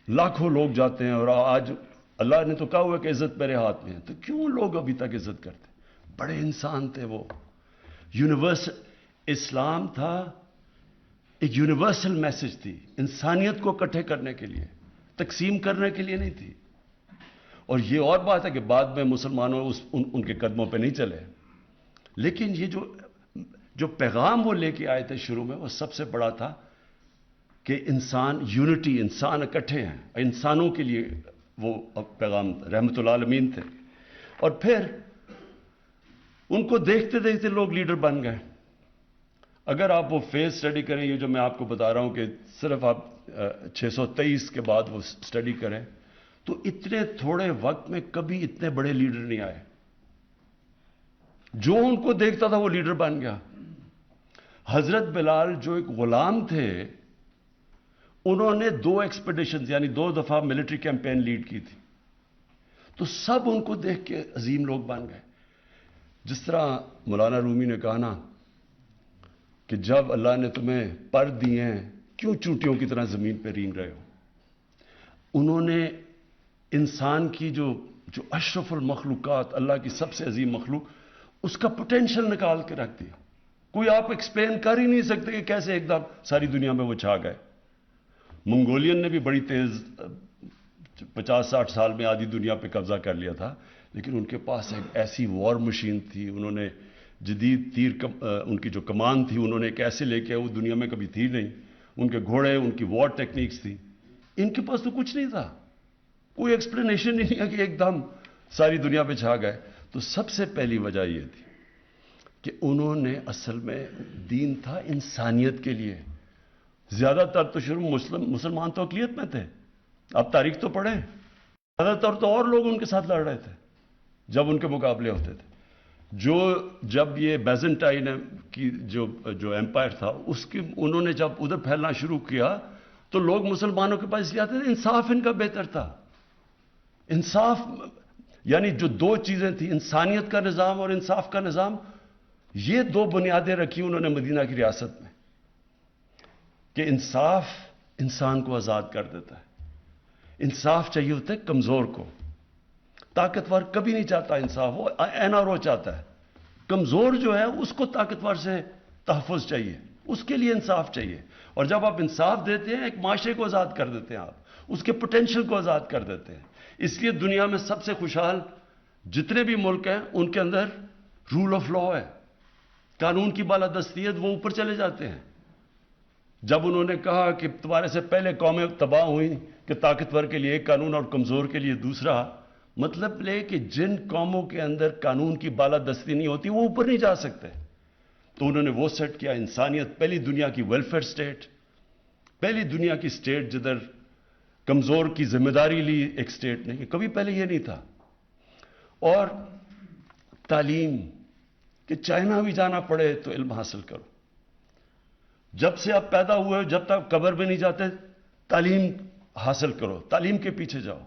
لاکھوں لوگ جاتے ہیں، اور آج اللہ نے تو کہا ہوا کہ عزت میرے ہاتھ میں ہے، تو کیوں لوگ ابھی تک عزت کرتے ہیں؟ بڑے انسان تھے وہ۔ یونیورسل اسلام تھا، ایک یونیورسل میسج تھی، انسانیت کو اکٹھے کرنے کے لیے، تقسیم کرنے کے لیے نہیں تھی۔ اور یہ اور بات ہے کہ بعد میں مسلمانوں ان کے قدموں پہ نہیں چلے، لیکن یہ جو پیغام وہ لے کے آئے تھے شروع میں، وہ سب سے بڑا تھا کہ انسان یونٹی، انسان اکٹھے ہیں، انسانوں کے لیے وہ پیغام رحمت العالمین تھے۔ اور پھر ان کو دیکھتے دیکھتے لوگ لیڈر بن گئے۔ اگر آپ وہ فیز سٹڈی کریں، یہ جو میں آپ کو بتا رہا ہوں کہ صرف آپ 623 کے بعد وہ سٹڈی کریں، تو اتنے تھوڑے وقت میں کبھی اتنے بڑے لیڈر نہیں آئے۔ جو ان کو دیکھتا تھا وہ لیڈر بن گیا۔ حضرت بلال جو ایک غلام تھے، انہوں نے 2 ایکسپیڈیشن یعنی 2 دفعہ ملٹری کیمپین لیڈ کی تھی. تو سب ان کو دیکھ کے عظیم لوگ بن گئے. جس طرح مولانا رومی نے کہا نا کہ جب اللہ نے تمہیں پر دیے ہیں کیوں چونٹیوں کی طرح زمین پہ رینگ رہے ہو. انہوں نے انسان کی جو اشرف المخلوقات، اللہ کی سب سے عظیم مخلوق، اس کا پوٹینشل نکال کے رکھ دیا. کوئی آپ ایکسپلین کر ہی نہیں سکتے کہ کیسے ایک دم ساری دنیا میں وہ چھا گئے. منگولین نے بھی بڑی تیز 50-60 سال میں آدھی دنیا پہ قبضہ کر لیا تھا، لیکن ان کے پاس ایک ایسی وار مشین تھی. انہوں نے جدید ان کی جو کمان تھی انہوں نے ایک ایسے لے کے، وہ دنیا میں کبھی تھی نہیں. ان کے گھوڑے، ان کی وار ٹیکنیکس تھی. ان کے پاس تو کچھ نہیں تھا، کوئی ایکسپلینیشن ہی نہیں ہے کہ ایک دم ساری دنیا پہ چھا گئے. تو سب سے پہلی وجہ یہ تھی کہ انہوں نے اصل میں دین تھا انسانیت کے لیے. زیادہ تر تو شروع مسلمان تو اقلیت میں تھے. آپ تاریخ تو پڑھیں، زیادہ تر تو اور لوگ ان کے ساتھ لڑ رہے تھے جب ان کے مقابلے ہوتے تھے. جب یہ بیزنٹائن کی جو ایمپائر تھا، اس کی انہوں نے جب ادھر پھیلنا شروع کیا تو لوگ مسلمانوں کے پاس اس لیے آتے تھے، انصاف ان کا بہتر تھا. انصاف یعنی جو 2 چیزیں تھیں، انسانیت کا نظام اور انصاف کا نظام، یہ 2 بنیادیں رکھی انہوں نے مدینہ کی ریاست میں کہ انصاف انسان کو آزاد کر دیتا ہے. انصاف چاہیے ہوتا ہے کمزور کو. طاقتور کبھی نہیں چاہتا انصاف، وہ این آر او چاہتا ہے. کمزور جو ہے اس کو طاقتور سے تحفظ چاہیے، اس کے لیے انصاف چاہیے. اور جب آپ انصاف دیتے ہیں، ایک معاشرے کو آزاد کر دیتے ہیں، آپ اس کے پوٹینشل کو آزاد کر دیتے ہیں. اس لیے دنیا میں سب سے خوشحال جتنے بھی ملک ہیں ان کے اندر رول آف لا ہے، قانون کی بالادستی ہے، وہ اوپر چلے جاتے ہیں. جب انہوں نے کہا کہ تمہارے سے پہلے قومیں تباہ ہوئیں کہ طاقتور کے لیے ایک قانون اور کمزور کے لیے دوسرا، مطلب لے کہ جن قوموں کے اندر قانون کی بالادستی نہیں ہوتی وہ اوپر نہیں جا سکتے. تو انہوں نے وہ سیٹ کیا انسانیت، پہلی دنیا کی ویلفیئر سٹیٹ، پہلی دنیا کی سٹیٹ جدھر کمزور کی ذمہ داری لی ایک سٹیٹ نے، کبھی پہلے یہ نہیں تھا. اور تعلیم، کہ چائنا بھی جانا پڑے تو علم حاصل کرو. جب سے آپ پیدا ہوئے ہو جب تک قبر میں نہیں جاتے تعلیم حاصل کرو، تعلیم کے پیچھے جاؤ.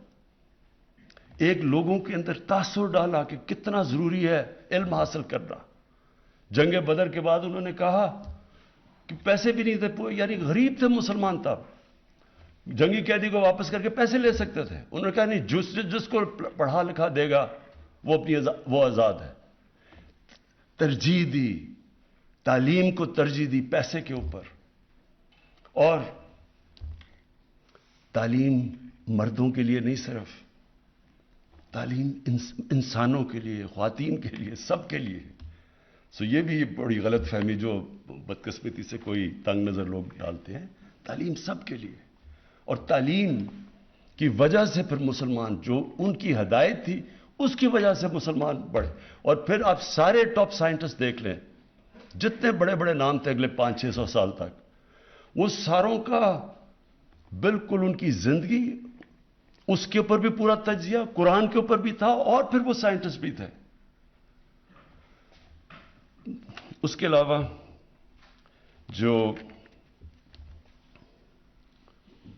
ایک لوگوں کے اندر تاثر ڈالا کہ کتنا ضروری ہے علم حاصل کرنا. جنگ بدر کے بعد انہوں نے کہا کہ پیسے بھی نہیں تھے، یعنی غریب تھے مسلمان تب، جنگی قیدی کو واپس کر کے پیسے لے سکتے تھے. انہوں نے کہا نہیں، جس کو پڑھا لکھا دے گا وہ آزاد ہے. ترجیح دی، تعلیم کو ترجیح دی پیسے کے اوپر. اور تعلیم مردوں کے لیے نہیں، صرف تعلیم انسانوں کے لیے، خواتین کے لیے، سب کے لیے. یہ بھی بڑی غلط فہمی جو بدقسمتی سے کوئی تنگ نظر لوگ ڈالتے ہیں. تعلیم سب کے لیے، اور تعلیم کی وجہ سے پھر مسلمان، جو ان کی ہدایت تھی اس کی وجہ سے مسلمان بڑھے. اور پھر آپ سارے ٹاپ سائنٹسٹ دیکھ لیں، جتنے بڑے بڑے نام تھے اگلے 500-600 سال تک، وہ ساروں کا بالکل ان کی زندگی اس کے اوپر بھی پورا تجزیہ قرآن کے اوپر بھی تھا، اور پھر وہ سائنٹسٹ بھی تھے. اس کے علاوہ جو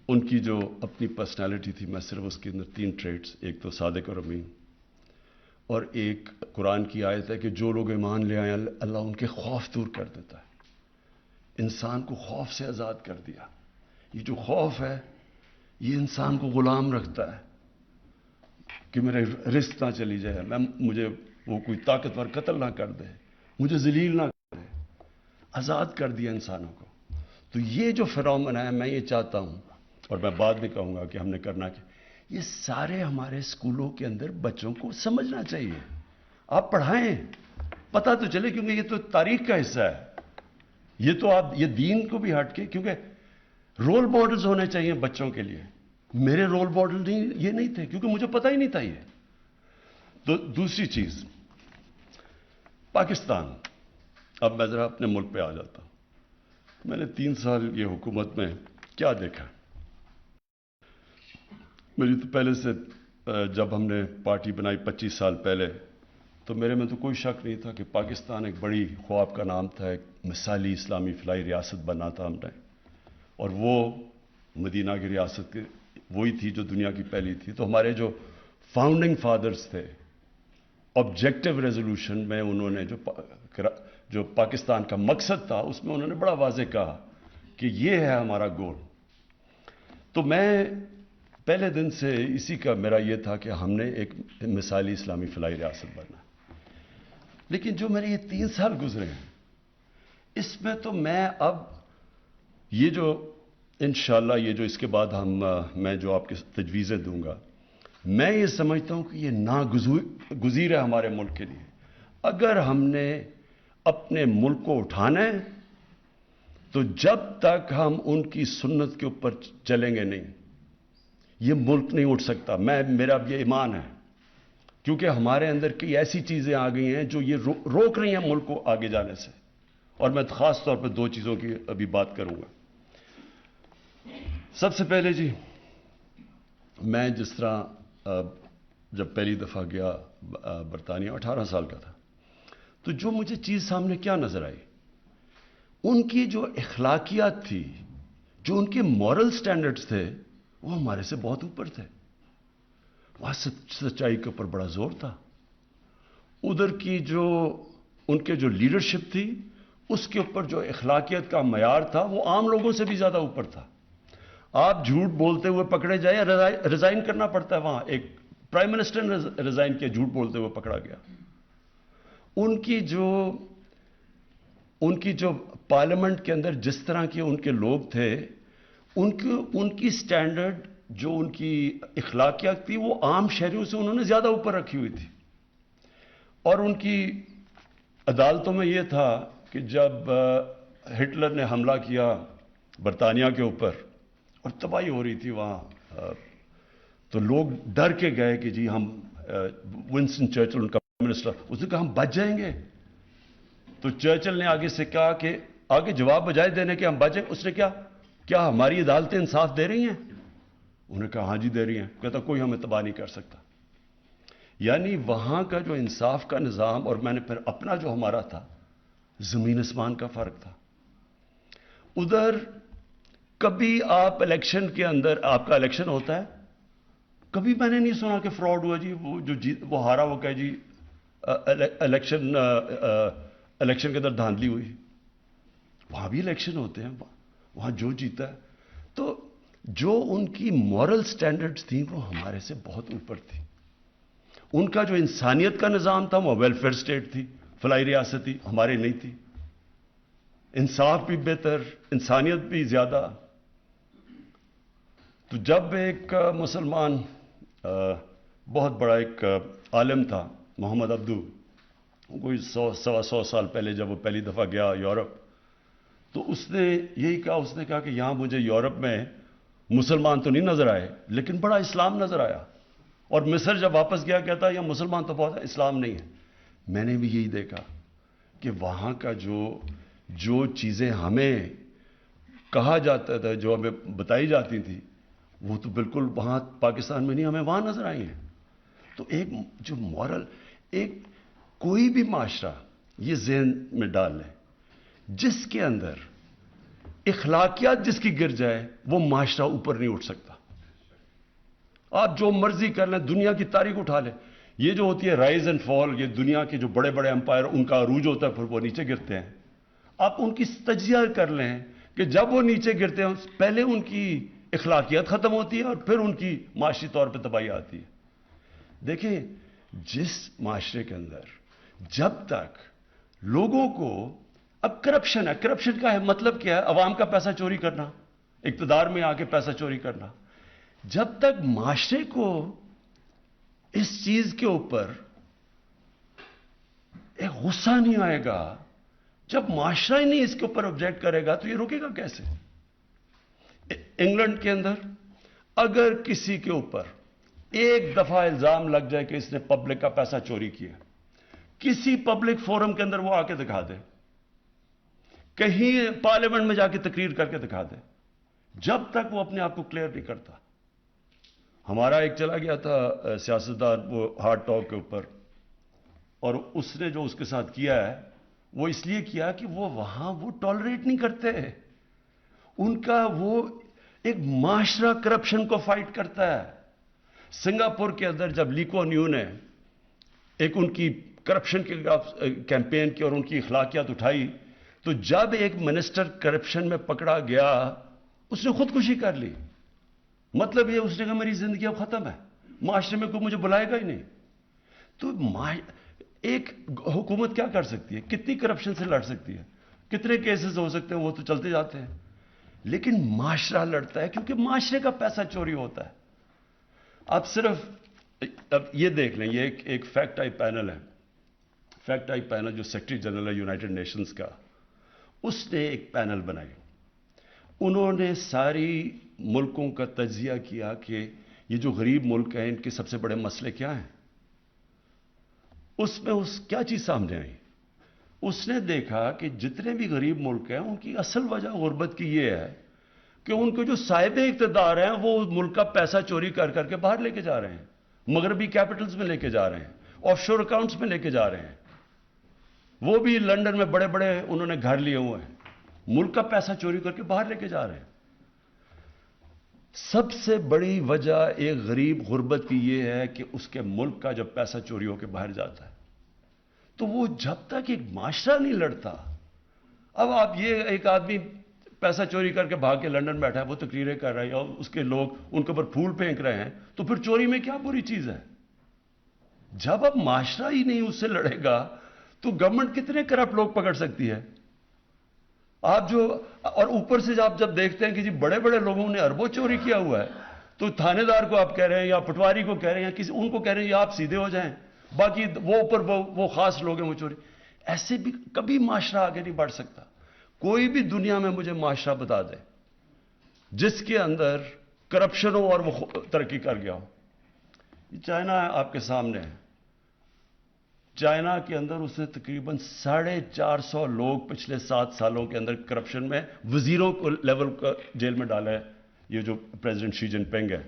ان کی جو اپنی پرسنالٹی تھی، میں صرف اس کے اندر 3 ٹریٹس، ایک تو صادق اور امین، اور ایک قرآن کی آیت ہے کہ جو لوگ ایمان لے آئے اللہ ان کے خوف دور کر دیتا ہے. انسان کو خوف سے آزاد کر دیا. یہ جو خوف ہے یہ انسان کو غلام رکھتا ہے کہ میرے رزق نہ چلی جائے، مجھے وہ کوئی طاقتور قتل نہ کر دے، مجھے ذلیل نہ کر دے. آزاد کر دیا انسانوں کو. تو یہ جو فنومنا ہے، میں یہ چاہتا ہوں، اور میں بعد میں کہوں گا کہ ہم نے کرنا کیا، یہ سارے ہمارے اسکولوں کے اندر بچوں کو سمجھنا چاہیے. آپ پڑھائیں، پتہ تو چلے، کیونکہ یہ تو تاریخ کا حصہ ہے. یہ تو آپ یہ دین کو بھی ہٹ کے، کیونکہ رول ماڈلز ہونے چاہیے بچوں کے لیے. میرے رول ماڈل یہ نہیں تھے، کیونکہ مجھے پتہ ہی نہیں تھا یہ. تو دوسری چیز، پاکستان. اب میں ذرا اپنے ملک پہ آ جاتا ہوں. میں نے 3 سال یہ حکومت میں کیا دیکھا. میری تو پہلے سے جب ہم نے پارٹی بنائی 25 سال پہلے، تو میرے میں تو کوئی شک نہیں تھا کہ پاکستان ایک بڑی خواب کا نام تھا، ایک مثالی اسلامی فلاحی ریاست بنا تھا ہم نے. اور وہ مدینہ کی ریاست کے وہی تھی جو دنیا کی پہلی تھی. تو ہمارے جو فاؤنڈنگ فادرز تھے آبجیکٹو ریزولوشن میں انہوں نے جو پاکستان کا مقصد تھا اس میں انہوں نے بڑا واضح کہا کہ یہ ہے ہمارا گول. تو میں پہلے دن سے اسی کا میرا یہ تھا کہ ہم نے ایک مثالی اسلامی فلاحی ریاست بننا. لیکن جو میرے یہ 3 سال گزرے ہیں اس میں تو میں اب یہ جو انشاءاللہ یہ جو اس کے بعد میں جو آپ کے تجویزیں دوں گا میں یہ سمجھتا ہوں کہ یہ ناگزیر ہے ہمارے ملک کے لیے. اگر ہم نے اپنے ملک کو اٹھانا ہے تو جب تک ہم ان کی سنت کے اوپر چلیں گے نہیں یہ ملک نہیں اٹھ سکتا. میرا اب یہ ایمان ہے کیونکہ ہمارے اندر کئی ایسی چیزیں آ گئی ہیں جو یہ روک رہی ہیں ملک کو آگے جانے سے. اور میں خاص طور پہ 2 چیزوں کی ابھی بات کروں گا. سب سے پہلے جی میں جس طرح جب پہلی دفعہ گیا برطانیہ 18 سال کا تھا تو جو مجھے چیز سامنے کیا نظر آئی ان کی جو اخلاقیات تھی جو ان کے مورل سٹینڈرڈز تھے وہ ہمارے سے بہت اوپر تھے. وہاں سچائی کے اوپر بڑا زور تھا. ادھر کی جو ان کے جو لیڈرشپ تھی اس کے اوپر جو اخلاقیات کا معیار تھا وہ عام لوگوں سے بھی زیادہ اوپر تھا. آپ جھوٹ بولتے ہوئے پکڑے جائیں ریزائن کرنا پڑتا ہے. وہاں ایک پرائم منسٹر نے ریزائن کیا جھوٹ بولتے ہوئے پکڑا گیا. ان کی جو پارلیمنٹ کے اندر جس طرح کے ان کے لوگ تھے ان کی سٹینڈرڈ جو ان کی اخلاقیات تھی وہ عام شہریوں سے انہوں نے زیادہ اوپر رکھی ہوئی تھی. اور ان کی عدالتوں میں یہ تھا کہ جب ہٹلر نے حملہ کیا برطانیہ کے اوپر اور تباہی ہو رہی تھی وہاں تو لوگ ڈر کے گئے کہ جی ہم ونسٹن چرچل ان کا پرائم منسٹر اس نے کہا ہم بچ جائیں گے. تو چرچل نے آگے سے کہا کہ آگے جواب بجائے دینے کے ہم بچیں. اس نے کیا ہماری عدالتیں انصاف دے رہی ہیں؟ انہوں نے کہا ہاں جی دے رہی ہیں. کہتا کوئی ہمیں تباہ نہیں کر سکتا. یعنی وہاں کا جو انصاف کا نظام اور میں نے پھر اپنا جو ہمارا تھا زمین آسمان کا فرق تھا. ادھر کبھی آپ الیکشن کے اندر آپ کا الیکشن ہوتا ہے کبھی میں نے نہیں سنا کہ فراڈ ہوا جی وہ ہارا وہ کہے جی الیکشن کے اندر دھاندلی ہوئی. وہاں بھی الیکشن ہوتے ہیں وہاں جو جیتا ہے. تو جو ان کی مورل سٹینڈرڈز تھیں وہ ہمارے سے بہت اوپر تھی. ان کا جو انسانیت کا نظام تھا وہ ویلفیئر سٹیٹ تھی فلاحی ریاست تھی ہمارے نہیں تھی. انصاف بھی بہتر انسانیت بھی زیادہ. تو جب ایک مسلمان بہت بڑا ایک عالم تھا محمد عبدو کوئی 100 سال پہلے جب وہ پہلی دفعہ گیا یورپ تو اس نے یہی کہا. اس نے کہا کہ یہاں مجھے یورپ میں مسلمان تو نہیں نظر آئے لیکن بڑا اسلام نظر آیا. اور مصر جب واپس گیا کہتا یہاں مسلمان تو بہت ہے اسلام نہیں ہے. میں نے بھی یہی دیکھا کہ وہاں کا جو چیزیں ہمیں کہا جاتا تھا جو ہمیں بتائی جاتی تھی وہ تو بالکل وہاں پاکستان میں نہیں ہمیں وہاں نظر آئی ہیں. تو ایک جو مورل کوئی بھی معاشرہ یہ ذہن میں ڈال لیں جس کے اندر اخلاقیات جس کی گر جائے وہ معاشرہ اوپر نہیں اٹھ سکتا. آپ جو مرضی کر لیں دنیا کی تاریخ اٹھا لیں یہ جو ہوتی ہے رائز اینڈ فال یہ دنیا کے جو بڑے بڑے امپائر ان کا عروج ہوتا ہے پھر وہ نیچے گرتے ہیں. آپ ان کی تجزیہ کر لیں کہ جب وہ نیچے گرتے ہیں پہلے ان کی اخلاقیات ختم ہوتی ہے اور پھر ان کی معاشی طور پہ تباہی آتی ہے. دیکھیں جس معاشرے کے اندر جب تک لوگوں کو اب کرپشن ہے کرپشن کا مطلب کیا ہے عوام کا پیسہ چوری کرنا اقتدار میں آ کے پیسہ چوری کرنا. جب تک معاشرے کو اس چیز کے اوپر ایک غصہ نہیں آئے گا جب معاشرہ ہی نہیں اس کے اوپر آبجیکٹ کرے گا تو یہ رکے گا کیسے. انگلینڈ کے اندر اگر کسی کے اوپر ایک دفعہ الزام لگ جائے کہ اس نے پبلک کا پیسہ چوری کیا کسی پبلک فورم کے اندر وہ آ کے دکھا دے کہیں پارلیمنٹ میں جا کے تقریر کر کے دکھا دے جب تک وہ اپنے آپ کو کلیئر نہیں کرتا. ہمارا ایک چلا گیا تھا سیاستدان وہ ہارٹ ٹاک کے اوپر اور اس نے جو اس کے ساتھ کیا ہے وہ اس لیے کیا کہ وہ وہاں وہ ٹالریٹ نہیں کرتے. ان کا وہ ایک معاشرہ کرپشن کو فائٹ کرتا ہے. سنگاپور کے اندر جب لی کوان یو نے ایک ان کی کرپشن کے خلاف کیمپین کی اور ان کی اخلاقیات اٹھائی, تو جب ایک منسٹر کرپشن میں پکڑا گیا اس نے خودکشی کر لی. مطلب یہ اس نے کہا میری زندگی اب ختم ہے, معاشرے میں کوئی مجھے بلائے گا ہی نہیں. تو ایک حکومت کیا کر سکتی ہے؟ کتنی کرپشن سے لڑ سکتی ہے؟ کتنے کیسز ہو سکتے ہیں؟ وہ تو چلتے جاتے ہیں. لیکن معاشرہ لڑتا ہے کیونکہ معاشرے کا پیسہ چوری ہوتا ہے. آپ صرف اب یہ دیکھ لیں, یہ ایک فیکٹ آئی پینل ہے. فیکٹ آئی پینل جو سیکرٹری جنرل ہے یونائٹڈ نیشنز کا, اس نے ایک پینل بنائی. انہوں نے ساری ملکوں کا تجزیہ کیا کہ یہ جو غریب ملک ہیں ان کے سب سے بڑے مسئلے کیا ہیں. اس میں کیا چیز سامنے آئی؟ اس نے دیکھا کہ جتنے بھی غریب ملک ہیں ان کی اصل وجہ غربت کی یہ ہے کہ ان کے جو صاحب اقتدار ہیں وہ ملک کا پیسہ چوری کر کر کے باہر لے کے جا رہے ہیں, مغربی کیپٹلز میں لے کے جا رہے ہیں, آف شور اکاؤنٹس میں لے کے جا رہے ہیں. وہ بھی لنڈن میں بڑے بڑے انہوں نے گھر لیے ہوئے ہیں, ملک کا پیسہ چوری کر کے باہر لے کے جا رہے ہیں. سب سے بڑی وجہ ایک غریب غربت کی یہ ہے کہ اس کے ملک کا جب پیسہ چوری ہو کے باہر جاتا ہے تو وہ جب تک ایک معاشرہ نہیں لڑتا. اب آپ یہ ایک آدمی پیسہ چوری کر کے بھاگ کے لنڈن بیٹھا ہے, وہ تقریریں کر رہے ہیں اور اس کے لوگ ان کے اوپر پھول پھینک رہے ہیں, تو پھر چوری میں کیا بری چیز ہے؟ جب اب معاشرہ ہی نہیں اس سے لڑے گا تو گورنمنٹ کتنے کرپٹ لوگ پکڑ سکتی ہے؟ آپ جو اور اوپر سے آپ جب دیکھتے ہیں کہ جی بڑے بڑے لوگوں نے اربوں چوری کیا ہوا ہے, تو تھانے دار کو آپ کہہ رہے ہیں یا پٹواری کو کہہ رہے ہیں یا کسی ان کو کہہ رہے ہیں یا آپ سیدھے ہو جائیں, باقی وہ اوپر وہ خاص لوگ ہیں وہ چوری. ایسے بھی کبھی معاشرہ آگے نہیں بڑھ سکتا. کوئی بھی دنیا میں مجھے معاشرہ بتا دے جس کے اندر کرپشن ہو اور وہ ترقی کر گیا ہو. چائنا آپ کے سامنے ہے. چائنا کے اندر اس نے تقریباً 450 لوگ پچھلے 7 سالوں کے اندر کرپشن میں وزیروں کو لیول کا جیل میں ڈالا ہے, یہ جو پریزیڈنٹ شی جن پنگ ہے.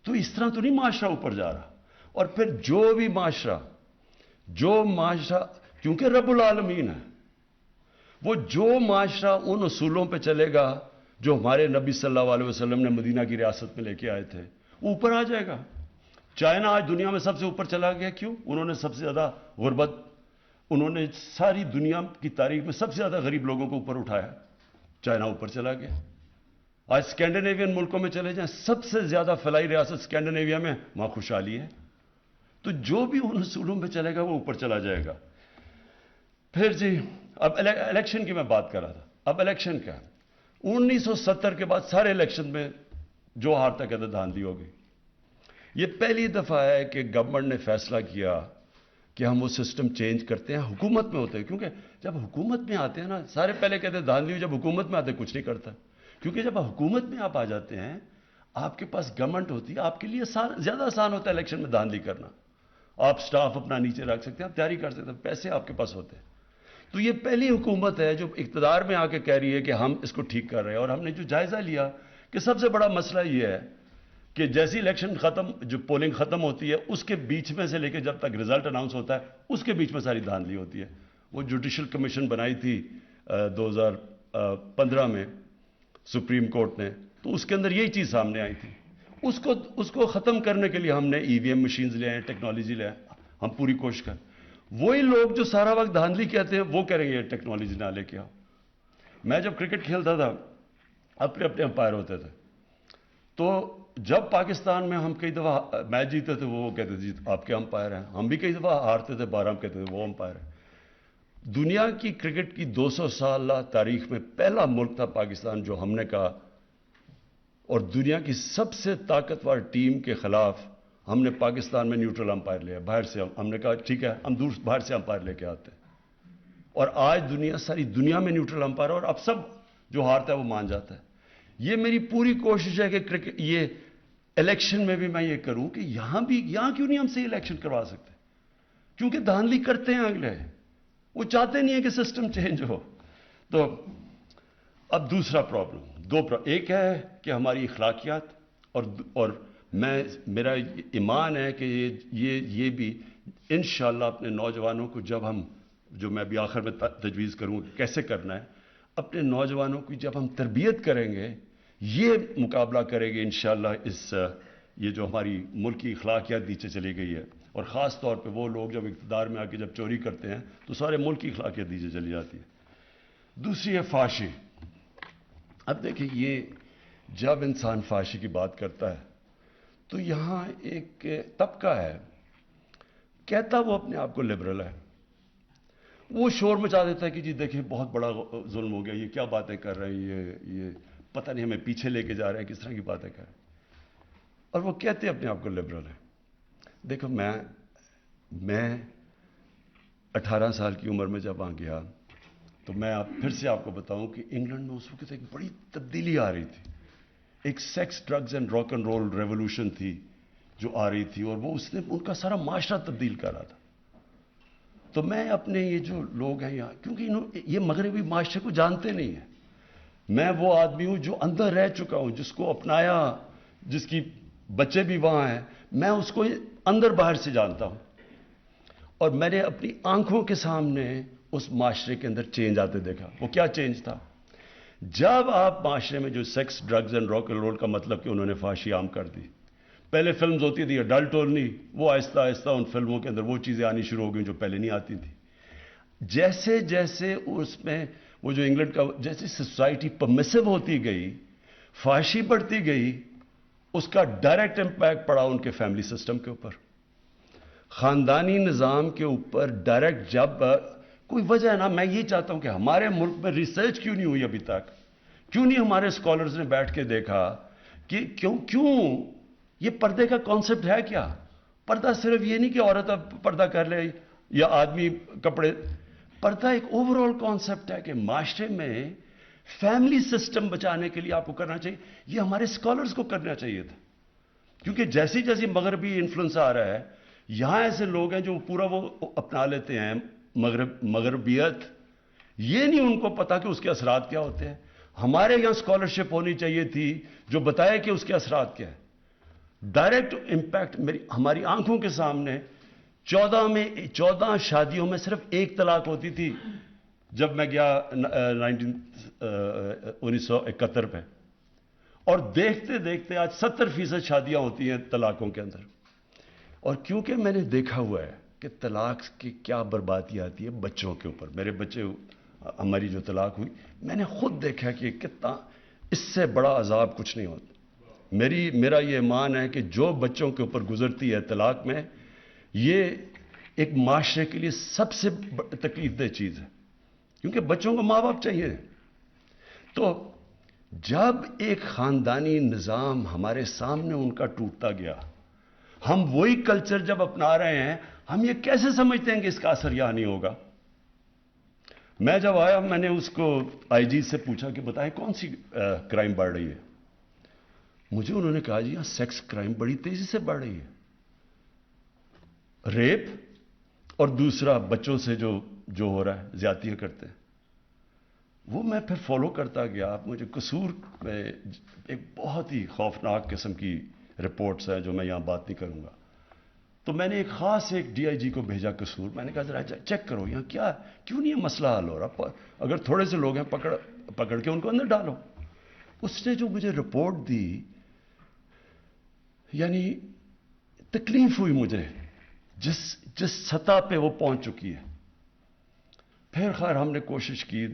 تو اس طرح تو نہیں معاشرہ اوپر جا رہا. اور پھر جو معاشرہ کیونکہ رب العالمین ہے, وہ جو معاشرہ ان اصولوں پہ چلے گا جو ہمارے نبی صلی اللہ علیہ وسلم نے مدینہ کی ریاست میں لے کے آئے تھے, اوپر آ جائے گا. چائنا آج دنیا میں سب سے اوپر چلا گیا. کیوں؟ انہوں نے سب سے زیادہ غربت, انہوں نے ساری دنیا کی تاریخ میں سب سے زیادہ غریب لوگوں کو اوپر اٹھایا. چائنا اوپر چلا گیا. آج اسکینڈینیوین ملکوں میں چلے جائیں, سب سے زیادہ فلاحی ریاست اسکینڈینیویا میں, وہاں خوشحالی ہے. تو جو بھی ان اصولوں پہ چلے گا وہ اوپر چلا جائے گا. پھر جی اب الیکشن کی میں بات کر رہا تھا. اب الیکشن کیا؟ 1970 کے بعد سارے الیکشن میں جو ہارتا کہتا دھاندلی ہو گئی. یہ پہلی دفعہ ہے کہ گورنمنٹ نے فیصلہ کیا کہ ہم وہ سسٹم چینج کرتے ہیں. حکومت میں ہوتے ہیں, کیونکہ جب حکومت میں آتے ہیں نا, سارے پہلے کہتے ہیں دھاندلی, جب حکومت میں آتے ہیں کچھ نہیں کرتا. کیونکہ جب حکومت میں آپ آ جاتے ہیں, آپ کے پاس گورنمنٹ ہوتی ہے, آپ کے لیے زیادہ آسان ہوتا ہے الیکشن میں دھاندلی کرنا. آپ سٹاف اپنا نیچے رکھ سکتے ہیں, آپ تیاری کر سکتے ہیں, پیسے آپ کے پاس ہوتے ہیں. تو یہ پہلی حکومت ہے جو اقتدار میں آ کے کہہ رہی ہے کہ ہم اس کو ٹھیک کر رہے ہیں. اور ہم نے جو جائزہ لیا کہ سب سے بڑا مسئلہ یہ ہے کہ جیسی الیکشن ختم, جو پولنگ ختم ہوتی ہے اس کے بیچ میں سے لے کے جب تک رزلٹ اناؤنس ہوتا ہے اس کے بیچ میں ساری دھاندلی ہوتی ہے. وہ جوڈیشل کمیشن بنائی تھی 2015 میں سپریم کورٹ نے, تو اس کے اندر یہی چیز سامنے آئی تھی. اس کو ختم کرنے کے لیے ہم نے ای وی ایم مشینز لے آئے, ٹیکنالوجی لے آئے, ہم پوری کوشش کر. وہی لوگ جو سارا وقت دھاندلی کہتے ہیں وہ کہہ رہے ہیں یہ ٹیکنالوجی نہ لے کے آؤ. میں جب کرکٹ کھیلتا تھا اپنے امپائر ہوتے تھے, تو جب پاکستان میں ہم کئی دفعہ میچ جیتے تھے وہ کہتے تھے آپ کے امپائر ہیں, ہم بھی کئی دفعہ ہارتے تھے, 12 ہم کہتے تھے وہ امپائر ہیں. دنیا کی کرکٹ کی 200 سالہ تاریخ میں پہلا ملک تھا پاکستان جو ہم نے کہا, اور دنیا کی سب سے طاقتور ٹیم کے خلاف ہم نے پاکستان میں نیوٹرل امپائر لیا باہر سے. ہم نے کہا ٹھیک ہے ہم باہر سے امپائر لے کے آتے ہیں, اور آج ساری دنیا میں نیوٹرل امپائر, اور اب سب جو ہارتا ہے وہ مان جاتا ہے. یہ میری پوری کوشش ہے کہ یہ الیکشن میں بھی میں یہ کروں کہ یہاں کیوں نہیں ہم سے الیکشن کروا سکتے, کیونکہ دھاندلی کرتے ہیں اگلے, وہ چاہتے نہیں ہیں کہ سسٹم چینج ہو. تو اب دوسرا پرابلم ایک ہے کہ ہماری اخلاقیات, اور میرا ایمان ہے کہ یہ بھی انشاءاللہ اپنے نوجوانوں کو جو میں بھی آخر میں تجویز کروں کیسے کرنا ہے, اپنے نوجوانوں کی جب ہم تربیت کریں گے یہ مقابلہ کریں گے انشاءاللہ یہ جو ہماری ملک کی اخلاقیات نیچے چلی گئی ہے، اور خاص طور پہ وہ لوگ جب اقتدار میں آ کے جب چوری کرتے ہیں تو سارے ملک کی اخلاقیات نیچے چلی جاتی ہے۔ دوسری ہے فحاشی۔ اب دیکھیں، یہ جب انسان فحاشی کی بات کرتا ہے تو یہاں ایک طبقہ ہے، کہتا وہ اپنے آپ کو لبرل ہے، وہ شور مچا دیتا ہے کہ جی دیکھیں بہت بڑا ظلم ہو گیا، یہ کیا باتیں کر رہے ہیں، یہ پتہ نہیں ہمیں پیچھے لے کے جا رہے ہیں، کس طرح کی باتیں کر رہے ہیں، اور وہ کہتے اپنے آپ کو لبرل ہے۔ دیکھو، میں 18 سال کی عمر میں جب آ گیا تو میں پھر سے آپ کو بتاؤں کہ انگلینڈ میں اس وقت ایک بڑی تبدیلی آ رہی تھی، ایک sex, drugs and rock and roll revolution تھی جو آ رہی تھی، اور وہ اس نے ان کا سارا معاشرہ تبدیل کر رہا تھا۔ تو میں اپنے یہ جو لوگ ہیں یہاں، کیونکہ یہ مغربی معاشرے کو جانتے نہیں ہیں، میں وہ آدمی ہوں جو اندر رہ چکا ہوں، جس کو اپنایا، جس کی بچے بھی وہاں ہیں، میں اس کو اندر باہر سے جانتا ہوں، اور میں نے اپنی آنکھوں کے سامنے اس معاشرے کے اندر چینج آتے دیکھا۔ وہ کیا چینج تھا؟ جب آپ معاشرے میں جو sex, drugs and rock and roll کا مطلب کہ انہوں نے فحاشی عام کر دی، پہلے فلمز ہوتی تھی اڈلٹ اونلی، وہ آہستہ آہستہ ان فلموں کے اندر وہ چیزیں آنی شروع ہو گئیں جو پہلے نہیں آتی تھیں۔ جیسے جیسے اس میں وہ جو انگلینڈ کا، جیسے سوسائٹی پرمیسو ہوتی گئی، فحاشی بڑھتی گئی، اس کا ڈائریکٹ امپیکٹ پڑا ان کے فیملی سسٹم کے اوپر، خاندانی نظام کے اوپر ڈائریکٹ۔ جب کوئی وجہ ہے نا، میں یہ چاہتا ہوں کہ ہمارے ملک میں ریسرچ کیوں نہیں ہوئی ابھی تک، کیوں نہیں ہمارے اسکالرز نے بیٹھ کے دیکھا کہ کیوں یہ پردے کا کانسیپٹ ہے کیا؟ پردہ صرف یہ نہیں کہ عورت اب پردہ کر لے یا آدمی کپڑے، پردہ ایک اوور آل کانسیپٹ ہے کہ معاشرے میں فیملی سسٹم بچانے کے لیے آپ کو کرنا چاہیے۔ یہ ہمارے اسکالرز کو کرنا چاہیے تھا، کیونکہ جیسی جیسی مغربی انفلوئنس آ رہا ہے، یہاں ایسے لوگ ہیں جو پورا وہ اپنا لیتے ہیں مغربیت، یہ نہیں ان کو پتا کہ اس کے اثرات کیا ہوتے ہیں۔ ہمارے یہاں اسکالرشپ ہونی چاہیے تھی جو بتائے کہ اس کے اثرات کیا ہے، ڈائریکٹ امپیکٹ ہماری آنکھوں کے سامنے۔ 14 شادیوں میں صرف ایک طلاق ہوتی تھی جب میں گیا 1971 پہ، اور دیکھتے دیکھتے آج 70% شادیاں ہوتی ہیں طلاقوں کے اندر۔ اور کیونکہ میں نے دیکھا ہوا ہے کہ طلاق کی کیا بربادی آتی ہے بچوں کے اوپر، میرے بچے، ہماری جو طلاق ہوئی، میں نے خود دیکھا کہ کتنا اس سے بڑا عذاب کچھ نہیں ہوتا۔ میرا یہ ایمان ہے کہ جو بچوں کے اوپر گزرتی ہے طلاق میں، یہ ایک معاشرے کے لیے سب سے تکلیف دہ چیز ہے، کیونکہ بچوں کو ماں باپ چاہیے۔ تو جب ایک خاندانی نظام ہمارے سامنے ان کا ٹوٹتا گیا، ہم وہی کلچر جب اپنا رہے ہیں، ہم یہ کیسے سمجھتے ہیں کہ اس کا اثر یہاں نہیں ہوگا؟ میں جب آیا، میں نے اس کو آئی جی سے پوچھا کہ بتائیں کون سی کرائم بڑھ رہی ہے؟ مجھے انہوں نے کہا جی یہاں سیکس کرائم بڑی تیزی سے بڑھ رہی ہے، ریپ، اور دوسرا بچوں سے جو ہو رہا ہے، زیادتیاں کرتے ہیں۔ وہ میں پھر فالو کرتا گیا۔ آپ مجھے قصور میں ایک بہت ہی خوفناک قسم کی رپورٹس ہیں جو میں یہاں بات نہیں کروں گا، تو میں نے ایک خاص ڈی آئی جی کو بھیجا قصور، میں نے کہا ذرا چیک کرو یہاں کیا، کیوں نہیں یہ مسئلہ حل ہو رہا، اگر تھوڑے سے لوگ ہیں پکڑ کے ان کو اندر ڈالو۔ اس نے جو مجھے رپورٹ دی، یعنی تکلیف ہوئی مجھے جس سطح پہ وہ پہنچ چکی ہے۔ پھر خیر ہم نے کوشش کی،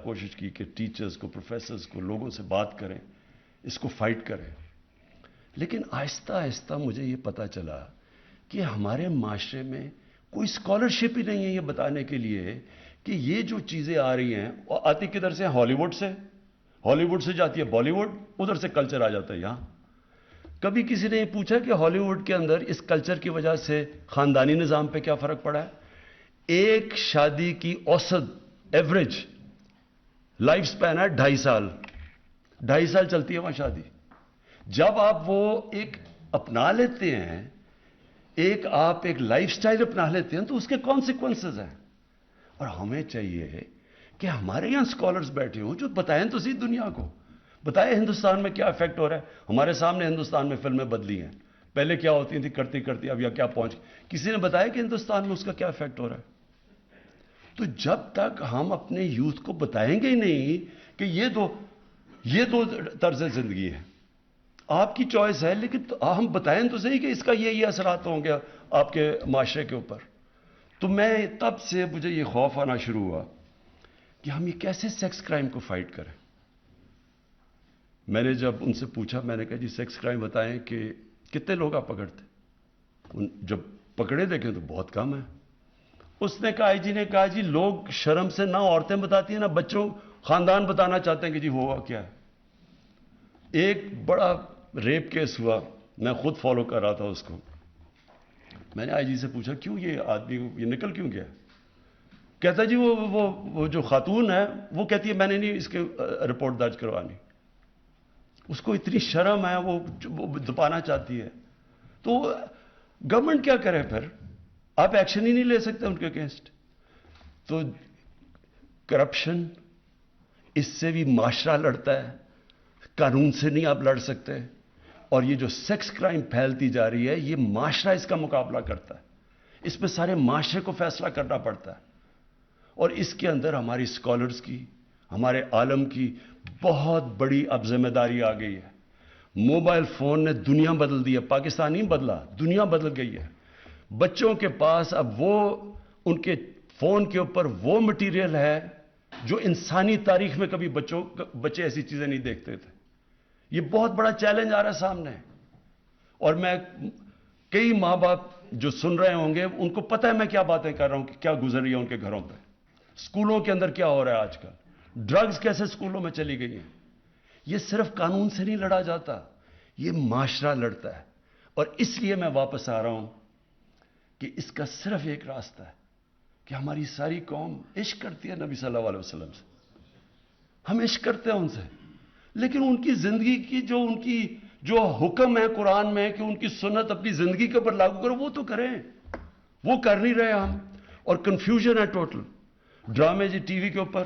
کوشش کی کہ ٹیچرز کو، پروفیسرز کو، لوگوں سے بات کریں، اس کو فائٹ کریں، لیکن آہستہ آہستہ مجھے یہ پتا چلا کہ ہمارے معاشرے میں کوئی اسکالرشپ ہی نہیں ہے یہ بتانے کے لیے کہ یہ جو چیزیں آ رہی ہیں، اور آتی کدھر سے؟ ہالی ووڈ سے جاتی ہے بالی ووڈ، ادھر سے کلچر آ جاتا ہے یہاں۔ کبھی کسی نے یہ پوچھا کہ ہالی ووڈ کے اندر اس کلچر کی وجہ سے خاندانی نظام پہ کیا فرق پڑا ہے؟ ایک شادی کی اوسط ایوریج لائف سپین ہے 2.5 سال، 2.5 سال چلتی ہے وہاں شادی۔ جب آپ وہ ایک اپنا لیتے ہیں، آپ ایک لائف سٹائل اپنا لیتے ہیں، تو اس کے کانسیکوینسز ہیں۔ اور ہمیں چاہیے کہ ہمارے یہاں اسکالرز بیٹھے ہوں جو بتائیں تو صحیح دنیا کو، بتائیں ہندوستان میں کیا افیکٹ ہو رہا ہے۔ ہمارے سامنے ہندوستان میں فلمیں بدلی ہیں، پہلے کیا ہوتی تھی، کرتی اب یا کیا پہنچ، کسی نے بتایا کہ ہندوستان میں اس کا کیا افیکٹ ہو رہا ہے؟ تو جب تک ہم اپنے یوتھ کو بتائیں گے ہی نہیں کہ یہ یہ تو طرز زندگی ہے، آپ کی چوائس ہے، لیکن ہم بتائیں تو صحیح کہ اس کا یہ اثرات ہوں گے آپ کے معاشرے کے اوپر. تو میں تب سے مجھے یہ خوف آنا شروع ہوا کہ ہم یہ کیسے سیکس کرائم کو فائٹ کریں. میں نے جب ان سے پوچھا، میں نے کہا جی سیکس کرائم بتائیں کہ کتنے لوگ آپ پکڑتے؟ جب پکڑے دیکھیں تو بہت کم ہے. اس نے کہا جی نے کہا جی لوگ شرم سے نہ عورتیں بتاتی ہیں نہ بچوں خاندان بتانا چاہتے ہیں کہ جی ہوا کیا ہے. ایک بڑا ریپ کیس ہوا، میں خود فالو کر رہا تھا اس کو. میں نے آئی جی سے پوچھا کیوں یہ آدمی یہ نکل کیوں گیا؟ کہتا جی وہ جو خاتون ہے وہ کہتی ہے میں نے نہیں اس کے رپورٹ درج کروانی. اس کو اتنی شرم ہے، وہ دبانا چاہتی ہے. تو گورنمنٹ کیا کرے پھر؟ آپ ایکشن ہی نہیں لے سکتے ان کے اگینسٹ. تو کرپشن، اس سے بھی معاشرہ لڑتا ہے، قانون سے نہیں آپ لڑ سکتے. اور یہ جو سیکس کرائم پھیلتی جا رہی ہے یہ معاشرہ اس کا مقابلہ کرتا ہے. اس میں سارے معاشرے کو فیصلہ کرنا پڑتا ہے. اور اس کے اندر ہماری اسکالرز کی، ہمارے عالم کی بہت بڑی اب ذمہ داری آ گئی ہے. موبائل فون نے دنیا بدل دی ہے، پاکستان نہیں بدلا، دنیا بدل گئی ہے. بچوں کے پاس اب وہ ان کے فون کے اوپر وہ مٹیریل ہے جو انسانی تاریخ میں کبھی بچے ایسی چیزیں نہیں دیکھتے تھے. یہ بہت بڑا چیلنج آ رہا ہے سامنے. اور میں کئی ماں باپ جو سن رہے ہوں گے ان کو پتہ ہے میں کیا باتیں کر رہا ہوں کہ کیا گزر رہی ہے ان کے گھروں پہ. اسکولوں کے اندر کیا ہو رہا ہے آج کل، ڈرگز کیسے اسکولوں میں چلی گئی ہیں. یہ صرف قانون سے نہیں لڑا جاتا، یہ معاشرہ لڑتا ہے. اور اس لیے میں واپس آ رہا ہوں کہ اس کا صرف ایک راستہ ہے کہ ہماری ساری قوم عشق کرتی ہے نبی صلی اللہ علیہ وسلم سے. ہم عشق کرتے ہیں ان سے، لیکن ان کی زندگی کی جو حکم ہے قرآن میں کہ ان کی سنت اپنی زندگی کے اوپر لاگو کرو، وہ تو کریں. وہ کر نہیں رہے ہم. اور کنفیوژن ہے ٹوٹل. ڈرامے جی ٹی وی کے اوپر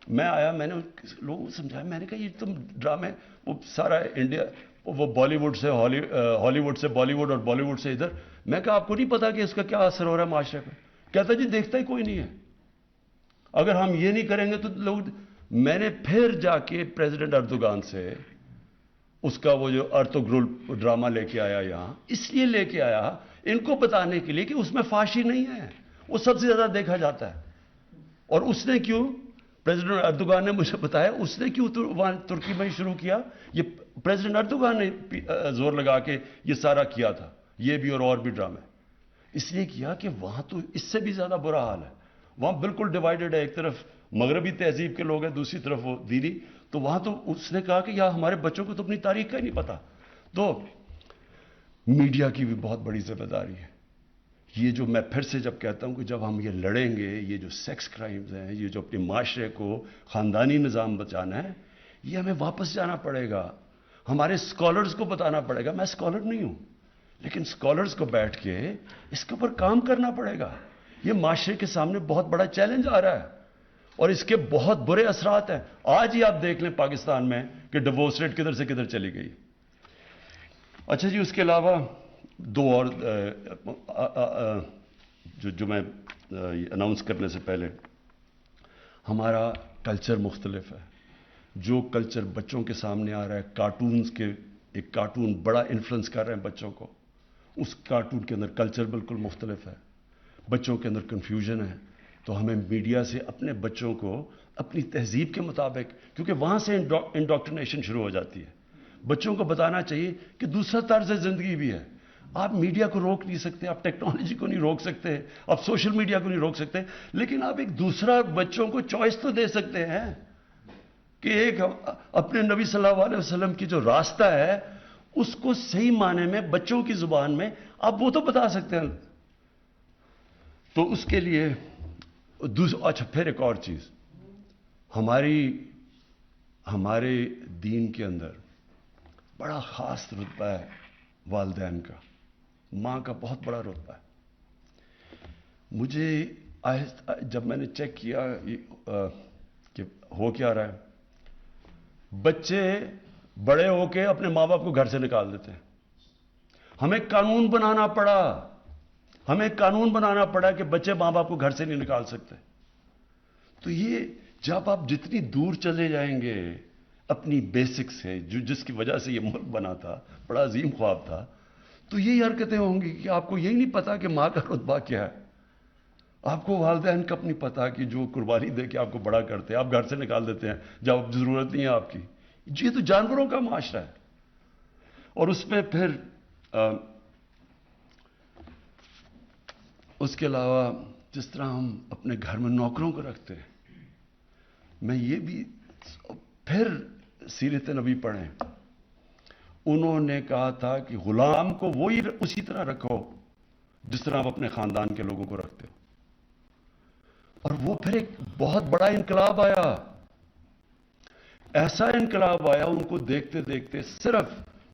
میں آیا، میں نے لوگوں کو سمجھایا، میں نے کہا یہ تم ڈرامے وہ سارا انڈیا وہ بالی ووڈ سے ہالی ووڈ سے بالی ووڈ اور بالی ووڈ سے ادھر. میں کہا آپ کو نہیں پتا کہ اس کا کیا اثر ہو رہا ہے معاشرے پہ؟ کہتا جی دیکھتا ہی کوئی نہیں ہے. اگر ہم یہ نہیں کریں گے تو لوگ. میں نے پھر جا کے پریزیڈنٹ اردوغان سے اس کا وہ جو ارطغرل ڈرامہ لے کے آیا یہاں، اس لیے لے کے آیا ان کو بتانے کے لیے کہ اس میں فحاشی نہیں ہے، وہ سب سے زیادہ دیکھا جاتا ہے. اور اس نے کیوں، پریزیڈنٹ اردوغان نے مجھے بتایا اس نے کیوں وہاں ترکی میں شروع کیا. یہ پریزیڈنٹ اردوغان نے زور لگا کے یہ سارا کیا تھا، یہ بھی اور بھی ڈرامے. اس لیے کیا کہ وہاں تو اس سے بھی زیادہ برا حال ہے. وہاں بالکل ڈیوائیڈڈ ہے، ایک طرف مغربی تہذیب کے لوگ ہیں، دوسری طرف وہ دینی. تو وہاں تو اس نے کہا کہ یار ہمارے بچوں کو تو اپنی تاریخ کا ہی نہیں پتا. تو میڈیا کی بھی بہت بڑی ذمہ داری ہے. یہ جو میں پھر سے جب کہتا ہوں کہ جب ہم یہ لڑیں گے، یہ جو سیکس کرائمز ہیں، یہ جو اپنے معاشرے کو خاندانی نظام بچانا ہے، یہ ہمیں واپس جانا پڑے گا. ہمارے اسکالرز کو بتانا پڑے گا. میں اسکالر نہیں ہوں، لیکن اسکالرز کو بیٹھ کے اس کے اوپر کام کرنا پڑے گا. یہ معاشرے کے سامنے بہت بڑا چیلنج آ رہا ہے اور اس کے بہت برے اثرات ہیں. آج ہی آپ دیکھ لیں پاکستان میں کہ ڈیورس ریٹ کدھر سے کدھر چلی گئی. اچھا جی، اس کے علاوہ دو اور جو میں اناؤنس کرنے سے پہلے، ہمارا کلچر مختلف ہے. جو کلچر بچوں کے سامنے آ رہا ہے، کارٹونز کے، ایک کارٹون بڑا انفلوئنس کر رہے ہیں بچوں کو. اس کارٹون کے اندر کلچر بالکل مختلف ہے، بچوں کے اندر کنفیوژن ہے. تو ہمیں میڈیا سے اپنے بچوں کو اپنی تہذیب کے مطابق، کیونکہ وہاں سے انڈوکٹرینیشن شروع ہو جاتی ہے. بچوں کو بتانا چاہیے کہ دوسرا طرز زندگی بھی ہے. آپ میڈیا کو روک نہیں سکتے، آپ ٹیکنالوجی کو نہیں روک سکتے، آپ سوشل میڈیا کو نہیں روک سکتے، لیکن آپ ایک دوسرا بچوں کو چوائس تو دے سکتے ہیں کہ ایک اپنے نبی صلی اللہ علیہ وسلم کی جو راستہ ہے اس کو صحیح معنی میں بچوں کی زبان میں آپ وہ تو بتا سکتے ہیں. تو اس کے لیے اچھا پھر ایک اور چیز، ہمارے دین کے اندر بڑا خاص رتبہ ہے والدین کا، ماں کا بہت بڑا رتبہ ہے. مجھے جب میں نے چیک کیا کہ ہو کیا رہا ہے، بچے بڑے ہو کے اپنے ماں باپ کو گھر سے نکال دیتے ہیں. ہمیں قانون بنانا پڑا کہ بچے ماں باپ کو گھر سے نہیں نکال سکتے. تو یہ جب آپ جتنی دور چلے جائیں گے اپنی بیسک سے جس کی وجہ سے یہ ملک بنا تھا، بڑا عظیم خواب تھا، تو یہی حرکتیں ہوں گی کہ آپ کو یہی نہیں پتا کہ ماں کا رتبہ کیا ہے، آپ کو والدین کا نہیں پتا کہ جو قربانی دے کے آپ کو بڑا کرتے ہیں، آپ گھر سے نکال دیتے ہیں جب ضرورت نہیں ہے آپ کی. یہ تو جانوروں کا معاشرہ ہے. اور اس میں پھر اس کے علاوہ جس طرح ہم اپنے گھر میں نوکروں کو رکھتے ہیں، میں یہ بھی پھر سیرت نبی پڑھیں، انہوں نے کہا تھا کہ غلام کو وہی اسی طرح رکھو جس طرح آپ اپنے خاندان کے لوگوں کو رکھتے ہو. اور وہ پھر ایک بہت بڑا انقلاب آیا، ایسا انقلاب آیا ان کو دیکھتے دیکھتے. صرف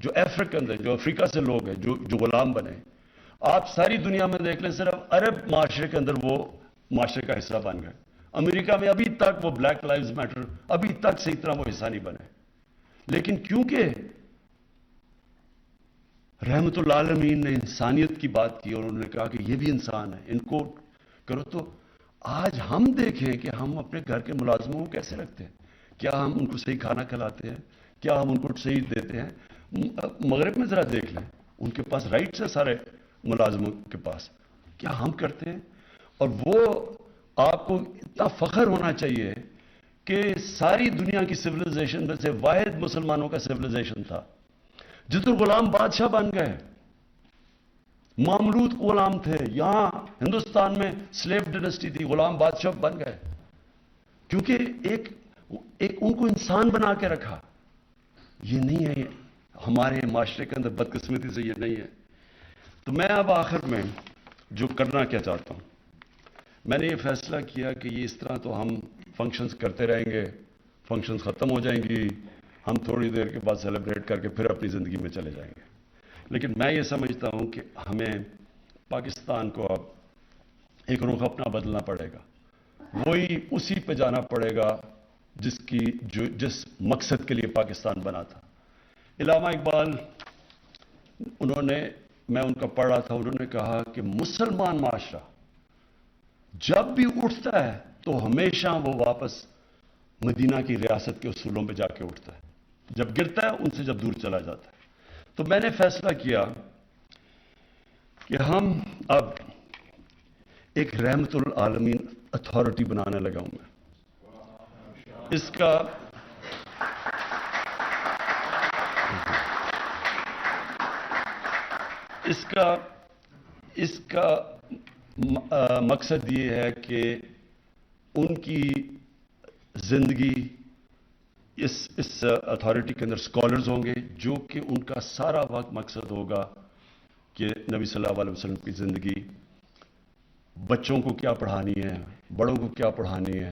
جو افریقن ہے، جو افریقہ سے لوگ ہیں جو غلام بنے، آپ ساری دنیا میں دیکھ لیں، صرف عرب معاشرے کے اندر وہ معاشرے کا حصہ بن گئے. امریکہ میں ابھی تک وہ بلیک لائیوز میٹر ابھی تک صحیح طرح وہ حصہ نہیں بنے. لیکن کیونکہ رحمت اللہ عالمین نے انسانیت کی بات کی اور انہوں نے کہا کہ یہ بھی انسان ہے، ان کو کرو، تو آج ہم دیکھیں کہ ہم اپنے گھر کے ملازموں کو کیسے رکھتے ہیں. کیا ہم ان کو صحیح کھانا کھلاتے ہیں؟ کیا ہم ان کو صحیح دیتے ہیں؟ مغرب میں ذرا دیکھ لیں، ان کے پاس رائٹس ہے سارے ملازموں کے پاس. کیا ہم کرتے ہیں؟ اور وہ آپ کو اتنا فخر ہونا چاہیے کہ ساری دنیا کی سویلائزیشن میں سے واحد مسلمانوں کا سویلائزیشن تھا جدھر غلام بادشاہ بن گئے. ماملوک غلام تھے، یہاں ہندوستان میں سلیو ڈائنسٹی تھی، غلام بادشاہ بن گئے کیونکہ ایک ان کو انسان بنا کے رکھا. یہ نہیں ہے ہمارے معاشرے کے اندر، بدقسمتی سے یہ نہیں ہے. تو میں اب آخر میں جو کرنا کیا چاہتا ہوں، میں نے یہ فیصلہ کیا کہ یہ اس طرح تو ہم فنکشنز کرتے رہیں گے، فنکشنز ختم ہو جائیں گی، ہم تھوڑی دیر کے بعد سیلیبریٹ کر کے پھر اپنی زندگی میں چلے جائیں گے. لیکن میں یہ سمجھتا ہوں کہ ہمیں پاکستان کو اب ایک رخ اپنا بدلنا پڑے گا، وہی اسی پہ جانا پڑے گا جس مقصد کے لیے پاکستان بنا تھا. علامہ اقبال، میں ان کا پڑھ رہا تھا، انہوں نے کہا کہ مسلمان معاشرہ جب بھی اٹھتا ہے تو ہمیشہ وہ واپس مدینہ کی ریاست کے اصولوں پہ جا کے اٹھتا ہے، جب گرتا ہے ان سے جب دور چلا جاتا ہے. تو میں نے فیصلہ کیا کہ ہم اب ایک رحمت العالمین اتھارٹی بنانے لگا ہوں. میں اس کا مقصد یہ ہے کہ ان کی زندگی اس اتھارٹی کے اندر اسکالرز ہوں گے جو کہ ان کا سارا وقت مقصد ہوگا کہ نبی صلی اللہ علیہ وسلم کی زندگی، بچوں کو کیا پڑھانی ہے، بڑوں کو کیا پڑھانی ہے،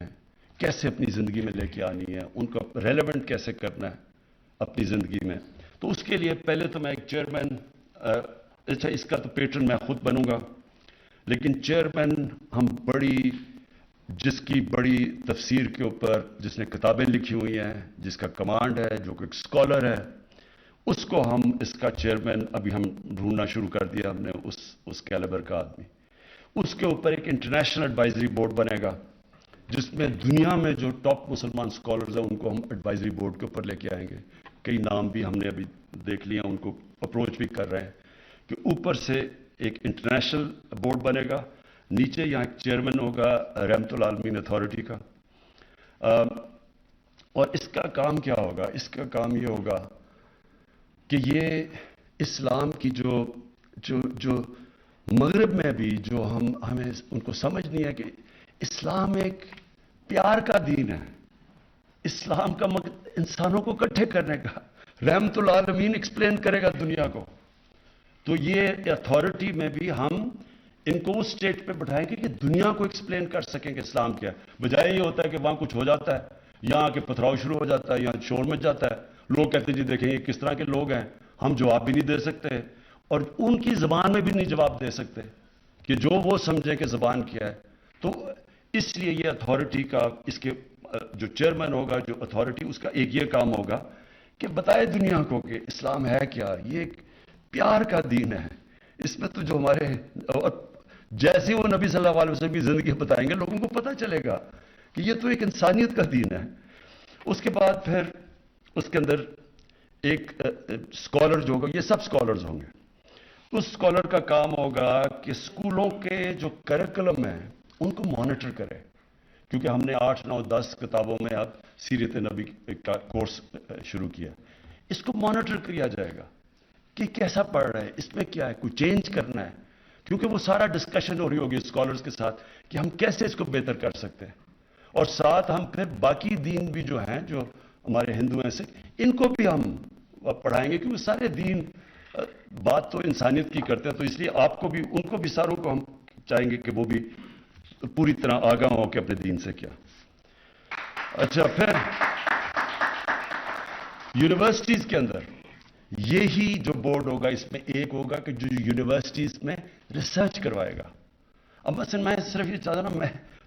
کیسے اپنی زندگی میں لے کے آنی ہے، ان کو ریلیونٹ کیسے کرنا ہے اپنی زندگی میں. تو اس کے لیے پہلے تو میں ایک چیئرمین، اچھا اس کا تو پیٹرن میں خود بنوں گا، لیکن چیئرمین ہم جس کی بڑی تفسیر کے اوپر جس نے کتابیں لکھی ہوئی ہیں، جس کا کمانڈ ہے، جو کہ ایک اسکالر ہے، اس کو اس کا چیئرمین ابھی ہم ڈھونڈنا شروع کر دیا ہم نے، اس کیلیبر کا آدمی. اس کے اوپر ایک انٹرنیشنل ایڈوائزری بورڈ بنے گا جس میں دنیا میں جو ٹاپ مسلمان اسکالرز ہیں ان کو ہم ایڈوائزری بورڈ کے اوپر لے کے آئیں گے. کئی نام بھی ہم نے ابھی دیکھ لیا، ان کو اپروچ بھی کر رہے ہیں کہ اوپر سے ایک انٹرنیشنل بورڈ بنے گا، نیچے یہاں ایک چیئرمین ہوگا رحمت العالمین اتھارٹی کا. اور اس کا کام کیا ہوگا؟ اس کا کام یہ ہوگا کہ یہ اسلام کی جو مغرب میں بھی جو ہمیں ان کو سمجھ نہیں ہے کہ اسلام ایک پیار کا دین ہے، اسلام کا مقصد انسانوں کو اکٹھے کرنے کا. رحمت العالمین ایکسپلین کرے گا دنیا کو. تو یہ اتھارٹی میں بھی ہم ان کو اس اسٹیج پہ بٹھائیں گے کہ دنیا کو ایکسپلین کر سکیں کہ اسلام کیا ہے. بجائے یہ ہوتا ہے کہ وہاں کچھ ہو جاتا ہے، یہاں کے پتھراؤ شروع ہو جاتا ہے، یہاں شور مچ جاتا ہے، لوگ کہتے ہیں جی دیکھیں یہ کس طرح کے لوگ ہیں، ہم جواب بھی نہیں دے سکتے اور ان کی زبان میں بھی نہیں جواب دے سکتے کہ جو وہ سمجھے کہ زبان کیا ہے. تو اس لیے یہ اتھارٹی کا، اس کے جو چیئرمین ہوگا، جو اتھارٹی، اس کا ایک یہ کام ہوگا کہ بتائے دنیا کو کہ اسلام ہے کیا. یہ ایک پیار کا دین ہے. اس میں تو جو ہمارے جیسے وہ نبی صلی اللہ علیہ وسلم کی زندگی بتائیں گے لوگوں کو پتہ چلے گا کہ یہ تو ایک انسانیت کا دین ہے. اس کے بعد پھر اس کے اندر ایک اسکالر جو ہوگا، یہ سب اسکالرز ہوں گے، اس اسکالر کا کام ہوگا کہ اسکولوں کے جو کریکولم ہیں ان کو مانیٹر کرے، کیونکہ ہم نے 8، 9، 10 کتابوں میں اب سیرت نبی کا کورس شروع کیا، اس کو مانیٹر کیا جائے گا کہ کیسا پڑھ رہا ہے، اس میں کیا ہے، کوئی چینج کرنا ہے، کیونکہ وہ سارا ڈسکشن ہو رہی ہوگی اسکالرز کے ساتھ کہ ہم کیسے اس کو بہتر کر سکتے ہیں، اور ساتھ ہم پھر باقی دین بھی جو ہیں، جو ہمارے ہندو ہیں سکھ، ان کو بھی ہم پڑھائیں گے، کیونکہ سارے دین بات تو انسانیت کی کرتے ہیں، تو اس لیے آپ کو بھی، ان کو بھی، ساروں کو ہم چاہیں گے کہ وہ بھی پوری طرح آگاہ ہو کہ اپنے دین سے کیا۔ اچھا، پھر یونیورسٹیز کے اندر یہی جو بورڈ ہوگا، اس میں ایک ہوگا کہ جو یونیورسٹیز میں ریسرچ کروائے گا۔ اب مثلا میں صرف یہ چاہتا ہوں،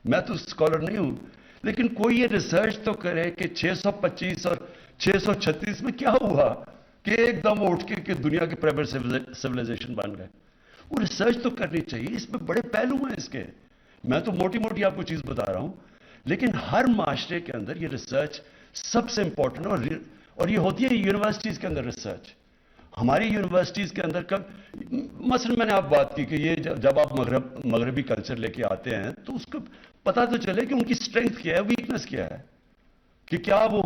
میں تو اسکالر نہیں ہوں، لیکن کوئی یہ ریسرچ تو کرے کہ 625 اور 636 میں کیا ہوا کہ ایک دم اٹھ کے کہ دنیا کے پرائیویٹ سیولائزیشن بن گئے۔ وہ ریسرچ تو کرنی چاہیے، اس میں بڑے پہلو ہیں اس کے، میں تو موٹی موٹی آپ کو چیز بتا رہا ہوں، لیکن ہر معاشرے کے اندر یہ ریسرچ سب سے امپورٹنٹ ہے، اور یہ ہوتی ہے یونیورسٹیز کے اندر ریسرچ۔ ہماری یونیورسٹیز کے اندر مثلا میں نے آپ بات کی کہ یہ جب آپ مغربی کلچر لے کے آتے ہیں تو اس کو پتہ تو چلے کہ ان کی اسٹرینتھ کیا ہے، ویکنس کیا ہے، کہ کیا وہ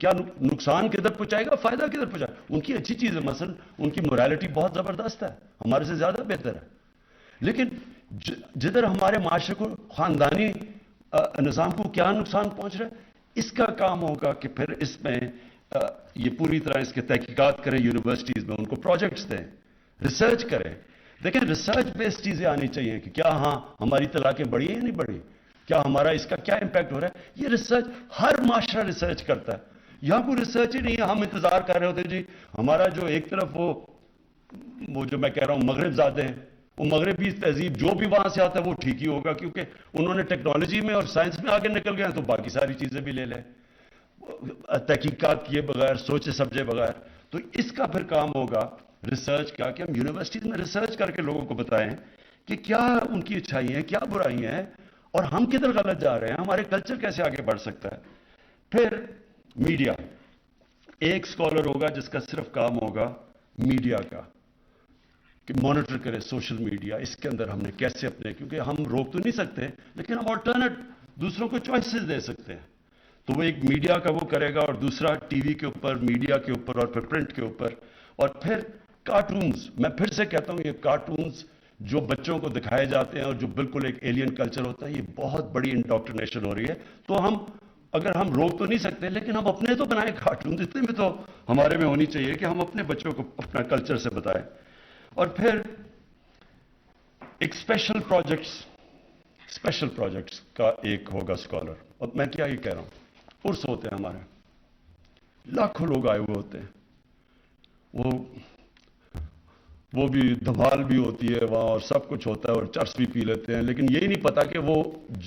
کیا نقصان کدھر پہنچائے گا، فائدہ کدھر پہنچائے گا۔ ان کی اچھی چیز ہے، مثلا ان کی مورالٹی بہت زبردست ہے، ہمارے سے زیادہ بہتر ہے، لیکن جدھر ہمارے معاشرے کو، خاندانی نظام کو کیا نقصان پہنچ رہا ہے، اس کا کام ہوگا کہ پھر اس میں یہ پوری طرح اس کے تحقیقات کریں یونیورسٹیز میں، ان کو پروجیکٹس دیں، ریسرچ کریں۔ دیکھیں ریسرچ بیسڈ چیزیں آنی چاہیے کہ کیا ہاں ہماری طلاقیں بڑھی ہیں یا نہیں بڑھی، کیا ہمارا اس کا کیا امپیکٹ ہو رہا ہے۔ یہ ریسرچ ہر معاشرہ ریسرچ کرتا ہے، یہاں کوئی ریسرچ ہی نہیں ہے، ہم انتظار کر رہے ہوتے جی ہمارا جو ایک طرف وہ جو میں کہہ رہا ہوں مغرب زادے ہیں، وہ مغربی تہذیب جو بھی وہاں سے آتا ہے وہ ٹھیک ہی ہوگا، کیونکہ انہوں نے ٹیکنالوجی میں اور سائنس میں آگے نکل گئے ہیں، تو باقی ساری چیزیں بھی لے لیں تحقیقات کیے بغیر، سوچے سمجھے بغیر۔ تو اس کا پھر کام ہوگا ریسرچ کا کہ ہم یونیورسٹیز میں ریسرچ کر کے لوگوں کو بتائیں کہ کیا ان کی اچھائی ہیں، کیا برائی ہیں، اور ہم کدھر غلط جا رہے ہیں، ہمارے کلچر کیسے آگے بڑھ سکتا ہے۔ پھر میڈیا، ایک اسکالر ہوگا جس کا صرف کام ہوگا میڈیا کا، کہ مانیٹر کرے سوشل میڈیا، اس کے اندر ہم نے کیسے اپنے، کیونکہ ہم روک تو نہیں سکتے لیکن ہم آلٹرنیٹ دوسروں کو چوائسز دے سکتے ہیں، تو وہ ایک میڈیا کا وہ کرے گا، اور دوسرا ٹی وی کے اوپر، میڈیا کے اوپر، اور پھر پرنٹ کے اوپر، اور پھر کارٹونز۔ میں پھر سے کہتا ہوں یہ کارٹونز جو بچوں کو دکھائے جاتے ہیں اور جو بالکل ایک ایلین کلچر ہوتا ہے، یہ بہت بڑی انڈاکٹرینیشن ہو رہی ہے۔ تو ہم اگر ہم روک تو نہیں سکتے لیکن ہم اپنے تو بنائیں کارٹونز، اتنے میں تو ہمارے میں ہونی چاہیے کہ ہم اپنے بچوں کو اپنا کلچر سے بتائیں۔ اور پھر ایک اسپیشل پروجیکٹس کا ایک ہوگا اسکالر۔ اور میں کیا یہ کہہ رہا ہوں، عرس ہوتے ہیں ہمارے، لاکھوں لوگ آئے ہوئے ہوتے ہیں، وہ بھی دھمال بھی ہوتی ہے وہاں، اور سب کچھ ہوتا ہے، اور چرس بھی پی لیتے ہیں، لیکن یہی نہیں پتا کہ وہ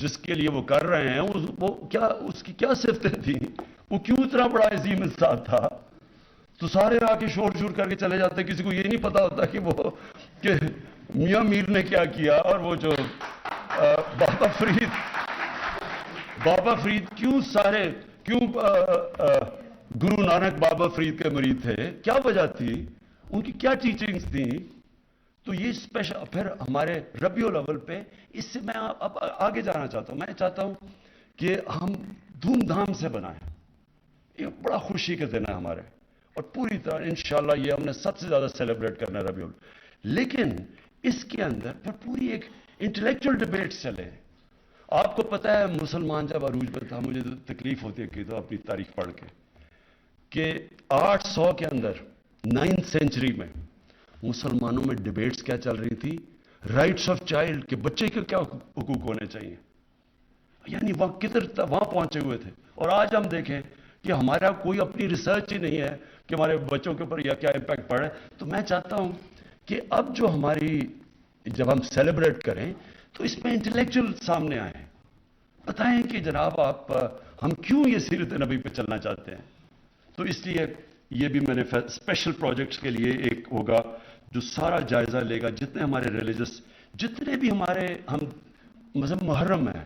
جس کے لیے وہ کر رہے ہیں وہ کیا، اس کی کیا صفتیں تھیں، وہ کیوں اتنا بڑا عظیم انسان تھا۔ تو سارے آ کے شور کر کے چلے جاتے ہیں، کسی کو یہ نہیں پتا ہوتا کہ میاں میر نے کیا کیا، اور وہ جو بابا فرید کیوں گرو نانک بابا فرید کے مرید تھے، کیا وجہ تھی، ان کی کیا ٹیچنگز تھیں۔ تو یہ اسپیشل، پھر ہمارے ربیع الاول پہ، اس سے میں اب آگے جانا چاہتا ہوں، میں چاہتا ہوں کہ ہم دھوم دھام سے بنائیں، یہ بڑا خوشی کے دن ہے ہمارے، اور پوری طرح انشاءاللہ یہ ہم نے سب سے زیادہ سیلیبریٹ کرنا ہے ربیع الاول، لیکن اس کے اندر پھر پوری ایک انٹلیکچوئل ڈیبیٹ چلے۔ آپ کو پتہ ہے مسلمان جب عروج پہ تھا، مجھے تکلیف ہوتی ہے کہ تو اپنی تاریخ پڑھ کے، کہ 800 کے اندر 9th سینچری میں مسلمانوں میں ڈیبیٹس کیا چل رہی تھی، رائٹس آف چائلڈ، کہ بچے کے کیا حقوق ہونے چاہیے، یعنی وہاں پہنچے ہوئے تھے۔ اور آج ہم دیکھیں کہ ہمارا کوئی اپنی ریسرچ ہی نہیں ہے کہ ہمارے بچوں کے اوپر یا کیا امپیکٹ پڑ رہا ہے۔ تو میں چاہتا ہوں کہ اب جو جب ہم سیلیبریٹ کریں تو اس میں انٹلیکچوئل سامنے آئیں، بتائیں کہ جناب ہم کیوں یہ سیرت نبی پہ چلنا چاہتے ہیں۔ تو اس لیے یہ بھی میں نے اسپیشل پروجیکٹس کے لیے ایک ہوگا جو سارا جائزہ لے گا، جتنے ہمارے ریلیجس، جتنے بھی ہم مذہب محرم ہیں،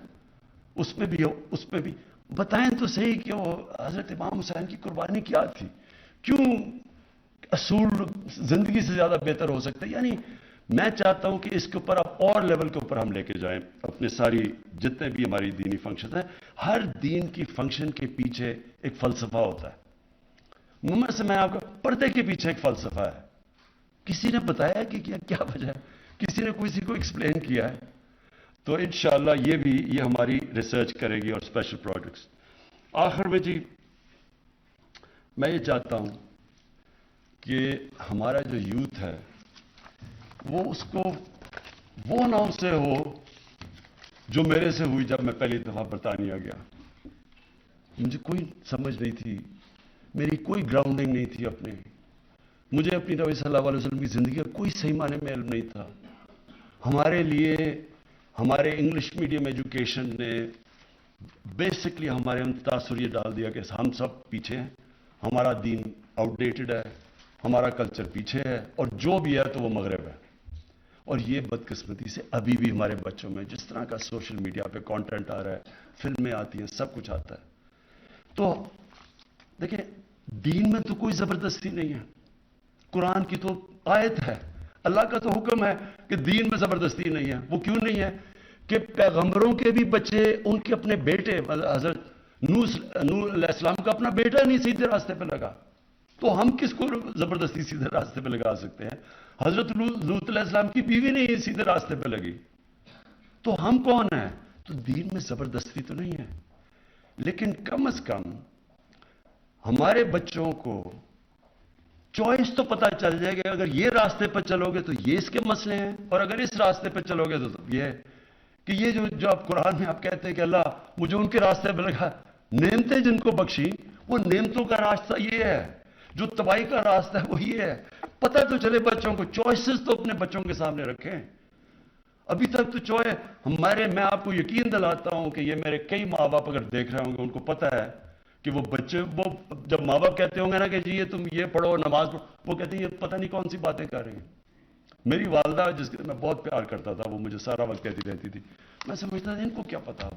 اس میں بھی بتائیں تو صحیح کہ وہ حضرت امام حسین کی قربانی کیا تھی، کیوں اصول زندگی سے زیادہ بہتر ہو سکتے. یعنی میں چاہتا ہوں کہ اس کے اوپر آپ اور لیول کے اوپر ہم لے کے جائیں اپنے ساری جتنے بھی ہماری دینی فنکشن ہیں. ہر دین کی فنکشن کے پیچھے ایک فلسفہ ہوتا ہے. میں آپ کو پردے کے پیچھے ایک فلسفہ ہے. کسی نے بتایا کہ کیا وجہ ہے؟ کسی نے کسی کو ایکسپلین کیا ہے؟ تو انشاءاللہ یہ ہماری ریسرچ کرے گی اور اسپیشل پروجیکٹس. آخر میں جی میں یہ چاہتا ہوں کہ ہمارا جو یوتھ ہے وہ اس کو وہ نہ سے ہو جو میرے سے ہوئی جب میں پہلی دفعہ برطانیہ گیا. مجھے کوئی سمجھ نہیں تھی، میری کوئی گراؤنڈنگ نہیں تھی اپنے. مجھے اپنی نبی صلی اللہ علیہ وسلم کی زندگی کا کوئی صحیح معنی میں علم نہیں تھا. ہمارے لیے ہمارے انگلش میڈیم ایجوکیشن نے بیسکلی ہمارے ہم تاثر یہ ڈال دیا کہ ہم سب پیچھے ہیں، ہمارا دین آؤٹ ڈیٹڈ ہے، ہمارا کلچر پیچھے ہے، اور جو بھی ہے تو وہ مغرب ہے. اور یہ بدقسمتی سے ابھی بھی ہمارے بچوں میں جس طرح کا سوشل میڈیا پہ کانٹینٹ آ رہا ہے، فلمیں آتی ہیں، سب کچھ آتا ہے. تو دیکھیں دین میں تو کوئی زبردستی نہیں ہے. قرآن کی تو آیت ہے، اللہ کا تو حکم ہے کہ دین میں زبردستی نہیں ہے. وہ کیوں نہیں ہے کہ پیغمبروں کے بھی بچے ان کے اپنے بیٹے، حضرت نوح علیہ السلام کا اپنا بیٹا نہیں سیدھے راستے پہ لگا، تو ہم کس کو زبردستی سیدھے راستے پہ لگا سکتے ہیں؟ حضرت لوط علیہ السلام کی بیوی نہیں سیدھے راستے پہ لگی، تو ہم کون ہیں؟ تو دین میں زبردستی تو نہیں ہے. لیکن کم از کم ہمارے بچوں کو چوائس تو پتہ چل جائے گا. اگر یہ راستے پہ چلو گے تو یہ اس کے مسئلے ہیں، اور اگر اس راستے پہ چلو گے تو یہ ہے کہ یہ جو آپ قرآن میں آپ کہتے ہیں کہ اللہ مجھے ان کے راستے پہ لگا، نعمتیں جن کو بخشی وہ نعمتوں کا راستہ یہ ہے، جو تباہی کا راستہ ہے وہ یہ ہے. پتہ تو چلے بچوں کو، چوائسز تو اپنے بچوں کے سامنے رکھیں. ابھی تک تو میں آپ کو یقین دلاتا ہوں کہ یہ میرے کئی ماں باپ اگر دیکھ رہے ہوں گے ان کو پتہ ہے کہ وہ بچے جب ماں باپ کہتے ہوں گے نا کہ جی یہ تم یہ پڑھو نماز پڑھو، وہ کہتے ہیں یہ پتہ نہیں کون سی باتیں کر رہی ہیں. میری والدہ جس کے میں بہت پیار کرتا تھا وہ مجھے سارا وقت کہتی رہتی تھی، میں سمجھتا تھا ان کو کیا پتا،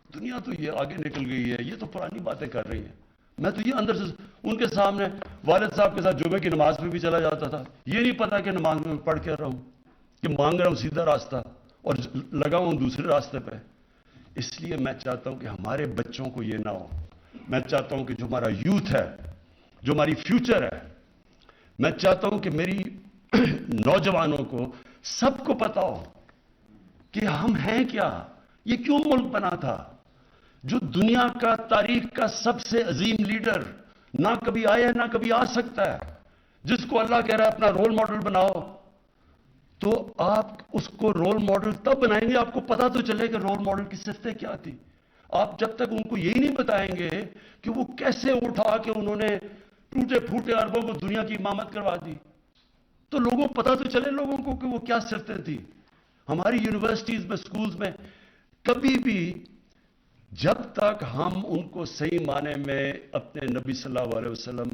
دنیا تو یہ آگے نکل گئی ہے، یہ تو پرانی باتیں کر رہی ہیں. میں تو یہ اندر سے ان کے سامنے والد صاحب کے ساتھ جمعے کی نماز میں بھی چلا جاتا تھا. یہ نہیں پتا کہ نماز میں پڑھ کے رہا ہوں کہ مانگ رہا ہوں سیدھا راستہ اور لگا ہوں دوسرے راستے پہ. اس لیے میں چاہتا ہوں کہ ہمارے بچوں کو یہ نہ ہو. میں چاہتا ہوں کہ جو ہمارا یوتھ ہے، جو ہماری فیوچر ہے، میں چاہتا ہوں کہ میری نوجوانوں کو سب کو پتا ہو کہ ہم ہیں کیا، یہ کیوں ملک بنا تھا. جو دنیا کا تاریخ کا سب سے عظیم لیڈر نہ کبھی آیا نہ کبھی آ سکتا ہے، جس کو اللہ کہہ رہا ہے اپنا رول ماڈل بناؤ، تو آپ اس کو رول ماڈل تب بنائیں گے آپ کو پتا تو چلے کہ رول ماڈل کی صفتیں کیا تھی. آپ جب تک ان کو یہی نہیں بتائیں گے کہ وہ کیسے اٹھا کے انہوں نے ٹوٹے پھوٹے عربوں کو دنیا کی امامت کروا دی، تو لوگوں پتا تو چلے لوگوں کو کہ وہ کیا صفتیں تھی. ہماری یونیورسٹیز میں، سکولز میں کبھی بھی جب تک ہم ان کو صحیح معنی میں اپنے نبی صلی اللہ علیہ وسلم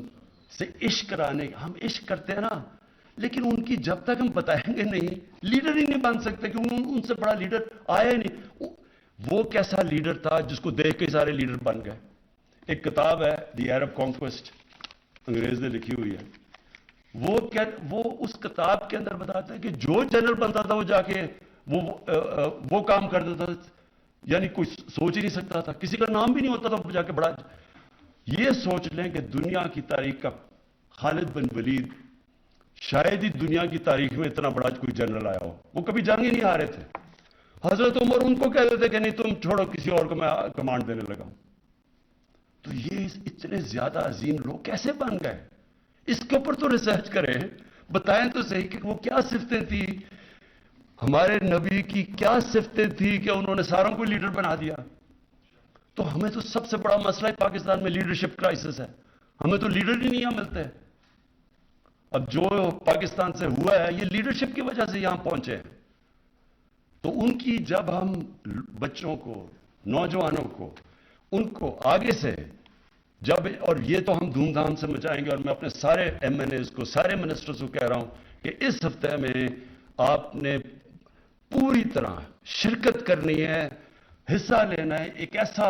سے عشق کرانے، ہم عشق کرتے ہیں نا، لیکن ان کی جب تک ہم بتائیں گے نہیں، لیڈر ہی نہیں بن سکتے کہ ان سے بڑا لیڈر آیا ہی نہیں. وہ کیسا لیڈر تھا جس کو دیکھ کے سارے لیڈر بن گئے. ایک کتاب ہے دی عرب کانکویسٹ، انگریز نے لکھی ہوئی ہے. وہ اس کتاب کے اندر بتاتا ہے کہ جو جنرل بنتا تھا وہ جا کے وہ کام کر دیتا تھا، یعنی کوئی سوچ ہی نہیں سکتا تھا، کسی کا نام بھی نہیں ہوتا تھا جا کے بڑا. یہ سوچ لیں کہ دنیا کی تاریخ کا خالد بن ولید شاید ہی دنیا کی تاریخ میں اتنا بڑا کوئی جنرل آیا ہو. وہ کبھی جنگ ہی نہیں ہارے تھے. حضرت عمر ان کو کہتے تھے کہ نہیں تم چھوڑو کسی اور کو میں کمانڈ دینے لگا ہوں. تو یہ اتنے زیادہ عظیم لوگ کیسے بن گئے؟ اس کے اوپر تو ریسرچ کریں، بتائیں تو صحیح کہ وہ کیا صفتیں تھی، ہمارے نبی کی کیا صفتیں تھی کہ انہوں نے ساروں کو لیڈر بنا دیا. تو ہمیں تو سب سے بڑا مسئلہ ہے پاکستان میں لیڈرشپ کرائسس ہے. ہمیں تو لیڈر ہی نہیں ملتے. اب جو پاکستان سے ہوا ہے یہ لیڈرشپ کی وجہ سے یہاں پہنچے. تو ان کی جب ہم بچوں کو، نوجوانوں کو، ان کو آگے سے جب، اور یہ تو ہم دھوم دھام سے مچائیں گے، اور میں اپنے سارے ایم این ایز کو، سارے منسٹرز کو کہہ رہا ہوں کہ اس ہفتے میں آپ نے پوری طرح شرکت کرنی ہے، حصہ لینا ہے. ایک ایسا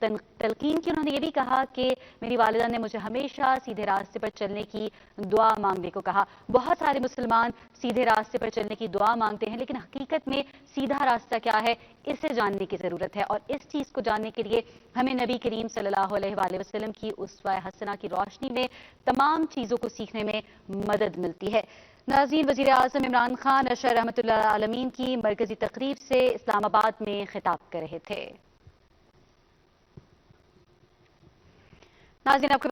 تلقین کی. انہوں نے یہ بھی کہا کہ میری والدہ نے مجھے ہمیشہ سیدھے راستے پر چلنے کی دعا مانگنے کو کہا. بہت سارے مسلمان سیدھے راستے پر چلنے کی دعا مانگتے ہیں، لیکن حقیقت میں سیدھا راستہ کیا ہے اسے جاننے کی ضرورت ہے، اور اس چیز کو جاننے کے لیے ہمیں نبی کریم صلی اللہ علیہ وآلہ وسلم کی اسوہ حسنہ کی روشنی میں تمام چیزوں کو سیکھنے میں مدد ملتی ہے. ناظرین، وزیر اعظم عمران خان اشرا رحمۃ اللہ عالمین کی مرکزی تقریب سے اسلام آباد میں خطاب کر رہے تھے. ناظرین، آپ کو